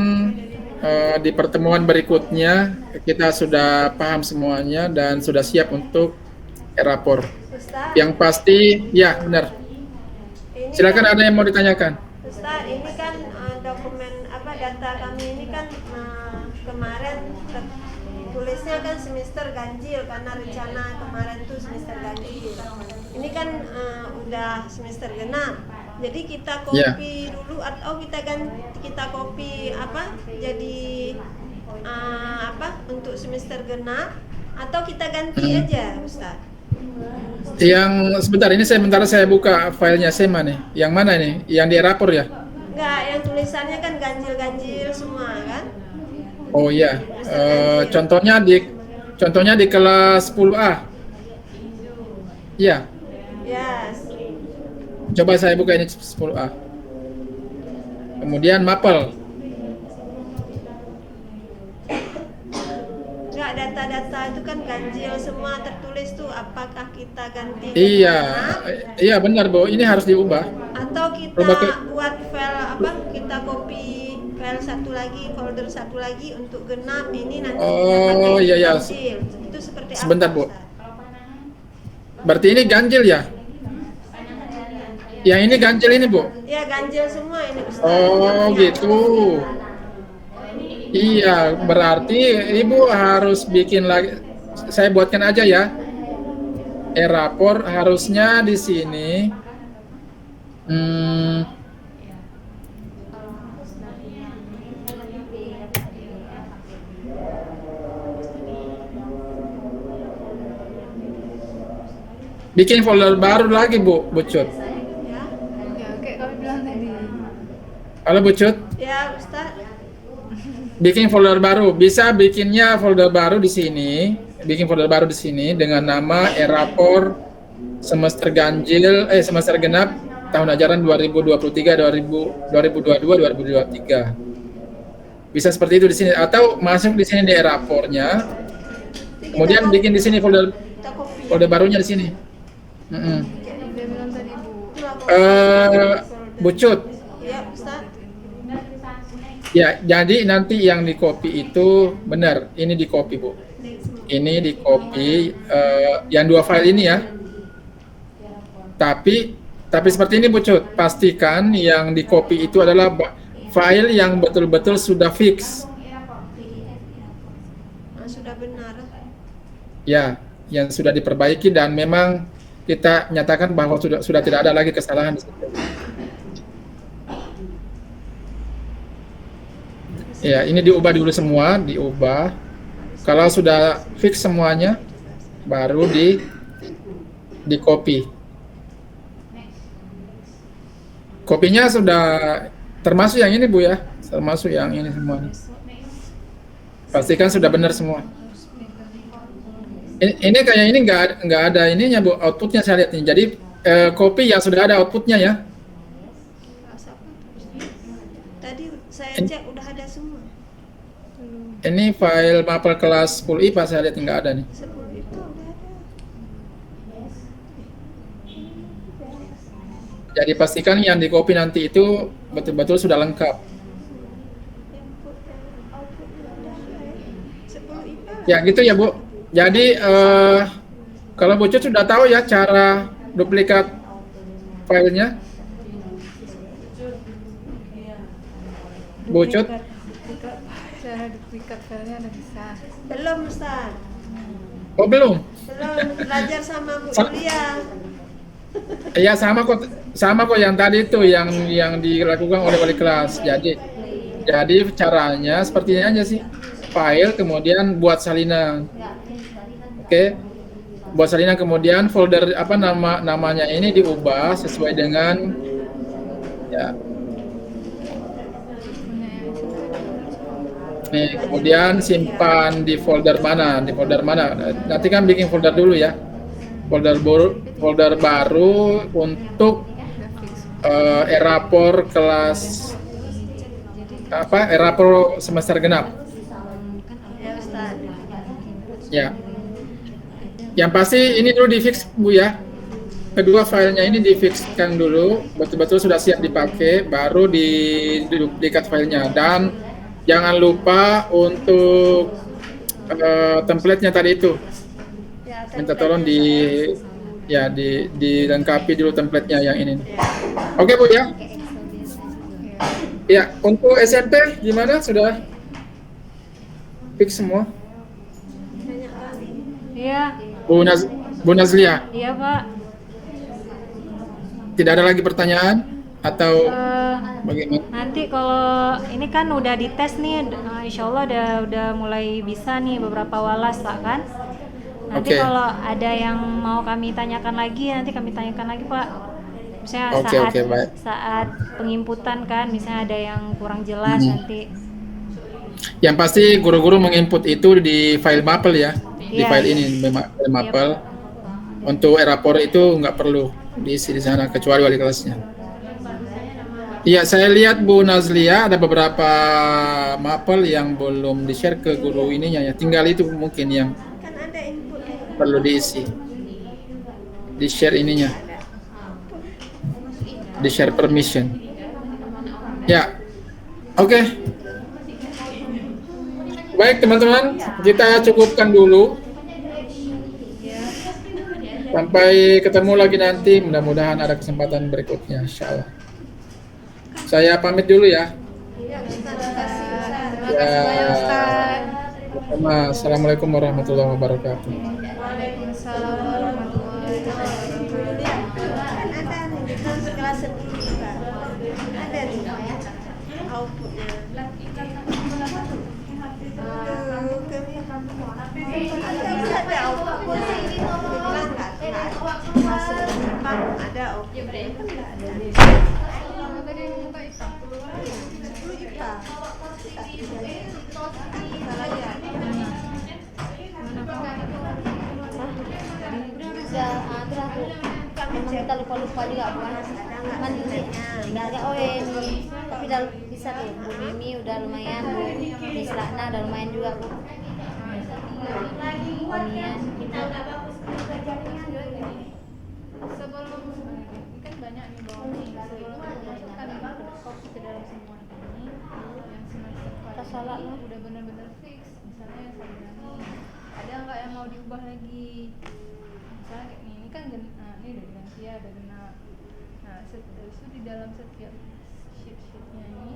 di pertemuan berikutnya kita sudah paham semuanya dan sudah siap untuk e-rapor. Ustaz, Yang pasti, ya benar. ini Silakan kan, ada yang mau ditanyakan. Ustaz, ini kan dokumen apa data kami ini kan kemarin tulisnya kan semester ganjil karena rencana kemarin tuh semester ganjil. Ini kan udah semester genap. Jadi kita copy dulu atau kita copy apa jadi apa untuk semester genap atau kita ganti aja, Ustaz? Yang sebentar ini sementara saya buka filenya SMA nih. Yang mana nih? Yang di e-rapor ya? Enggak, yang tulisannya kan ganjil-ganjil semua kan? Oh iya. Contohnya di kelas 10A. Iya. Yes. Coba saya buka ini 10A. Kemudian mapel. Enggak, data-data itu kan ganjil semua tertulis tuh, apakah kita ganti Iya. genap, Iya benar, Bu. Ini harus diubah. atau kita buat file apa, kita copy file satu lagi, folder satu lagi untuk genap, ini nanti kita pakai Oh, iya, iya. ganjil. Itu seperti Sebentar, apa, Bu. Ustaz? Berarti ini ganjil ya? Yang ini ganjil ini, Bu? Ya, ganjil semua ini, Ustaz. Oh, gitu. Iya, berarti Ibu harus bikin lagi. Saya buatkan aja ya. E-rapor harusnya di sini. Bikin folder baru lagi, Bu Cut. Ya, Ya, kayak kami bilang tadi. Halo Bu Cut. ya, Ustaz. Bikin folder baru, bisa bikinnya folder baru di sini, bikin folder baru di sini dengan nama e-rapor semester ganjil, semester genap tahun ajaran 2023 2022 2023. Bisa seperti itu di sini atau masuk di sini di e-rapornya, kemudian bikin di sini folder Kita copy. barunya di sini. Kayak dia bilang tadi, Bu. Bu Cut, Ya, Ustaz. ya jadi nanti yang di copy itu benar, ini di copy Bu. Ini di copy yang dua file ini ya. Tapi seperti ini Bu Cut, pastikan yang di copy itu adalah file yang betul-betul sudah fix. Sudah benar. Ya, yang sudah diperbaiki dan memang kita nyatakan bahwa sudah tidak ada lagi kesalahan di situ. Ya, ini diubah dulu semua, diubah. Kalau sudah fix semuanya, baru di copy. Kopinya sudah termasuk yang ini Bu ya, termasuk yang ini semuanya. Pastikan sudah benar semua. Ini kayak ini nggak ada ininya Bu, outputnya saya lihat nih. Jadi copy yang sudah ada outputnya ya. Tadi saya cek udah ada semua. Ini file mapel kelas 10 IPA saya lihat nggak ada nih. 10 itu udah ada. Jadi pastikan yang di copy nanti itu betul-betul sudah lengkap. Input dan outputnya udah ya. 10 IPA lah. Ya gitu ya Bu. Jadi kalau Bu Cut sudah tahu ya cara duplikat filenya. Bu Cut? Cara duplikat filenya udah bisa. Belum Ustaz. Oh belum? Belum belajar sama Bu Sa- Julia. Iya sama kok yang tadi itu yang dilakukan oleh wali kelas. Jadi caranya seperti ini aja sih. File kemudian buat salinan. Oke. Buat salinan kemudian folder namanya ini diubah sesuai dengan ya. Nih, kemudian simpan di folder mana? Di folder mana? Nanti kan bikin folder dulu ya. Folder baru untuk Erapor kelas Erapor semester genap. Ya Ustaz. Ya. Yang pasti ini dulu di fix Bu ya. Kedua filenya ini di fixkan dulu, betul-betul sudah siap dipakai, baru di duplikat filenya. Dan jangan lupa untuk template-nya tadi itu. Minta tolong dilengkapi dulu template-nya yang ini. Oke Bu ya. Ya, untuk SMP gimana? Sudah fix semua? Banyak kali. Iya, Bu Nazlia, iya Pak. tidak ada lagi pertanyaan atau bagaimana? Nanti kalau ini kan udah dites nih, insya Allah udah mulai bisa nih beberapa walas Pak kan. Nanti Oke. kalau ada yang mau kami tanyakan lagi, nanti kami tanyakan lagi Pak. Misalnya Oke, baik. saat penginputan kan, misalnya ada yang kurang jelas nanti. Yang pasti guru-guru menginput itu di file Maple ya, di Iya, file iya. ini file Maple. Untuk Erapor itu nggak perlu diisi di sana kecuali wali kelasnya. Iya, saya lihat Bu Nazlia ada beberapa Maple yang belum di-share ke guru ininya ya. Tinggal itu mungkin yang Kan ada inputnya. perlu diisi. Di-share ininya. Di-share permission. Ya. Oke. Baik teman-teman, kita cukupkan dulu. Sampai ketemu lagi nanti, mudah-mudahan ada kesempatan berikutnya, insyaallah. Saya pamit dulu ya. Ya. Assalamualaikum warahmatullahi wabarakatuh. Waalaikumsalam warahmatullahi wabarakatuh. Kan ada nih di kelas 10 kita. Ada nih outputnya. Ada outputnya. Dibilang nggak ada. Kelas 10 ada outputnya. Kan nggak ada. Tadi yang muka hitam. 10 IPA. Salah ya. Udah aku kita lupa juga bukan mandi nggak ada ini tapi udah bisa tuh Bu Mimi udah lumayan Bu Miss Lakna udah lumayan juga Bu Onian Sebelum ini kan banyak nih bawang nih. Sebelum dimasukkan kopi ke dalam semua ini, yang semester kita salah loh udah benar-benar fix. Misalnya yang saya bilang nih, ada nggak yang mau diubah lagi? Misalnya kayak ini kan ini udah ganti ya, udah genap. Nah, setelah itu di dalam setiap sheet-sheetnya ini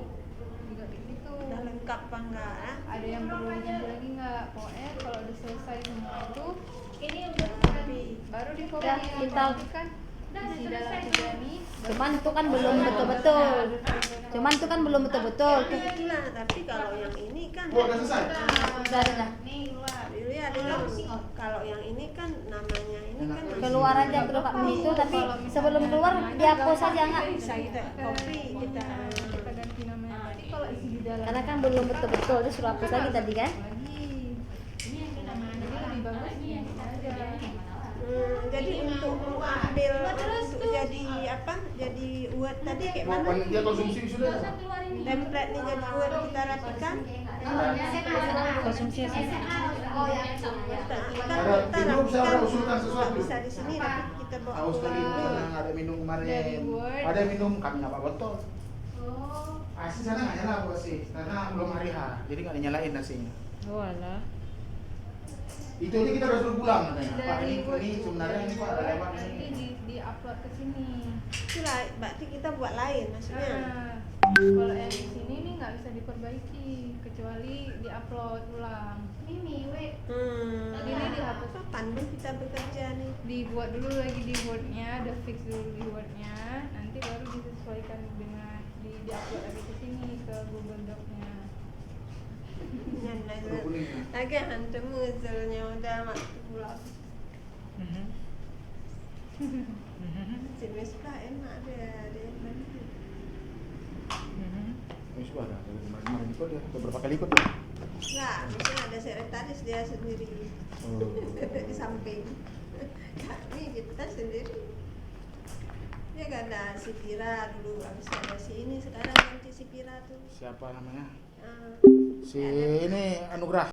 juga kayak gitu. Udah lengkap apa enggak? Ada yang perlu ganti lagi nggak? Pokoknya kalau udah selesai semua itu, ini udah baru di copy Ya, yang kita- kan isi dalam tiga ini. cuman itu kan belum betul-betul Iya, tapi kalau yang ini kan udah Julia dengar nih. Kalau yang ini kan namanya ini kan masih keluar aja ke Pak Mimi itu tapi sebelum keluar dihapus aja nggak bisa kita copy kita. Kita ganti namanya tadi kalau isi di dalam karena kan belum betul-betul itu suruh hapus lagi tadi kan lagi. Ini yang namanya lebih bagus nih aja. Jadi untuk mengambil untuk jadi apa? Jadi Word tadi kayak mana? Dia konsumsi sudah. Template nih jadi Word kita rapikan. konsumsi sih. Ada usulkan sesuatu. Bisa di sini tapi kita bawa Haus tadi pulang. karena ada minum Dari kemarin. Word. Ada minum kami nggak bawa botol. Asi sana nggak nyala bu Asi, karena belum hari H, jadi nggak dinyalain nasinya. Oh alah. Itu aja kita udah suruh pulang katanya. Pak Dari ini Word sebenarnya ini Pak ada lewat nanti ini. di upload ke sini. Itulah berarti kita buat lain maksudnya. Kalau yang di sini nih nggak bisa diperbaiki kecuali di upload ulang. Ini dihapus. Kapan dong kita bekerja nih? Dibuat dulu lagi di Word-nya, ada fix dulu di Word-nya, nanti baru disesuaikan dengan di upload lagi ke sini ke Google Doc-nya. Lagi hantu muzelnya udah waktu pulang. Jenis pula enak dia nanti. Ini sudah ada kemarin ikut ya, beberapa kali ikut ya. Enggak, misalnya ada sekretaris dia sendiri di samping. Kami kita sendiri. Dia gak ada si Pira dulu, habis ada si ini sekarang ganti si Pira tuh. Siapa namanya? Ah, Si ini Anugrah.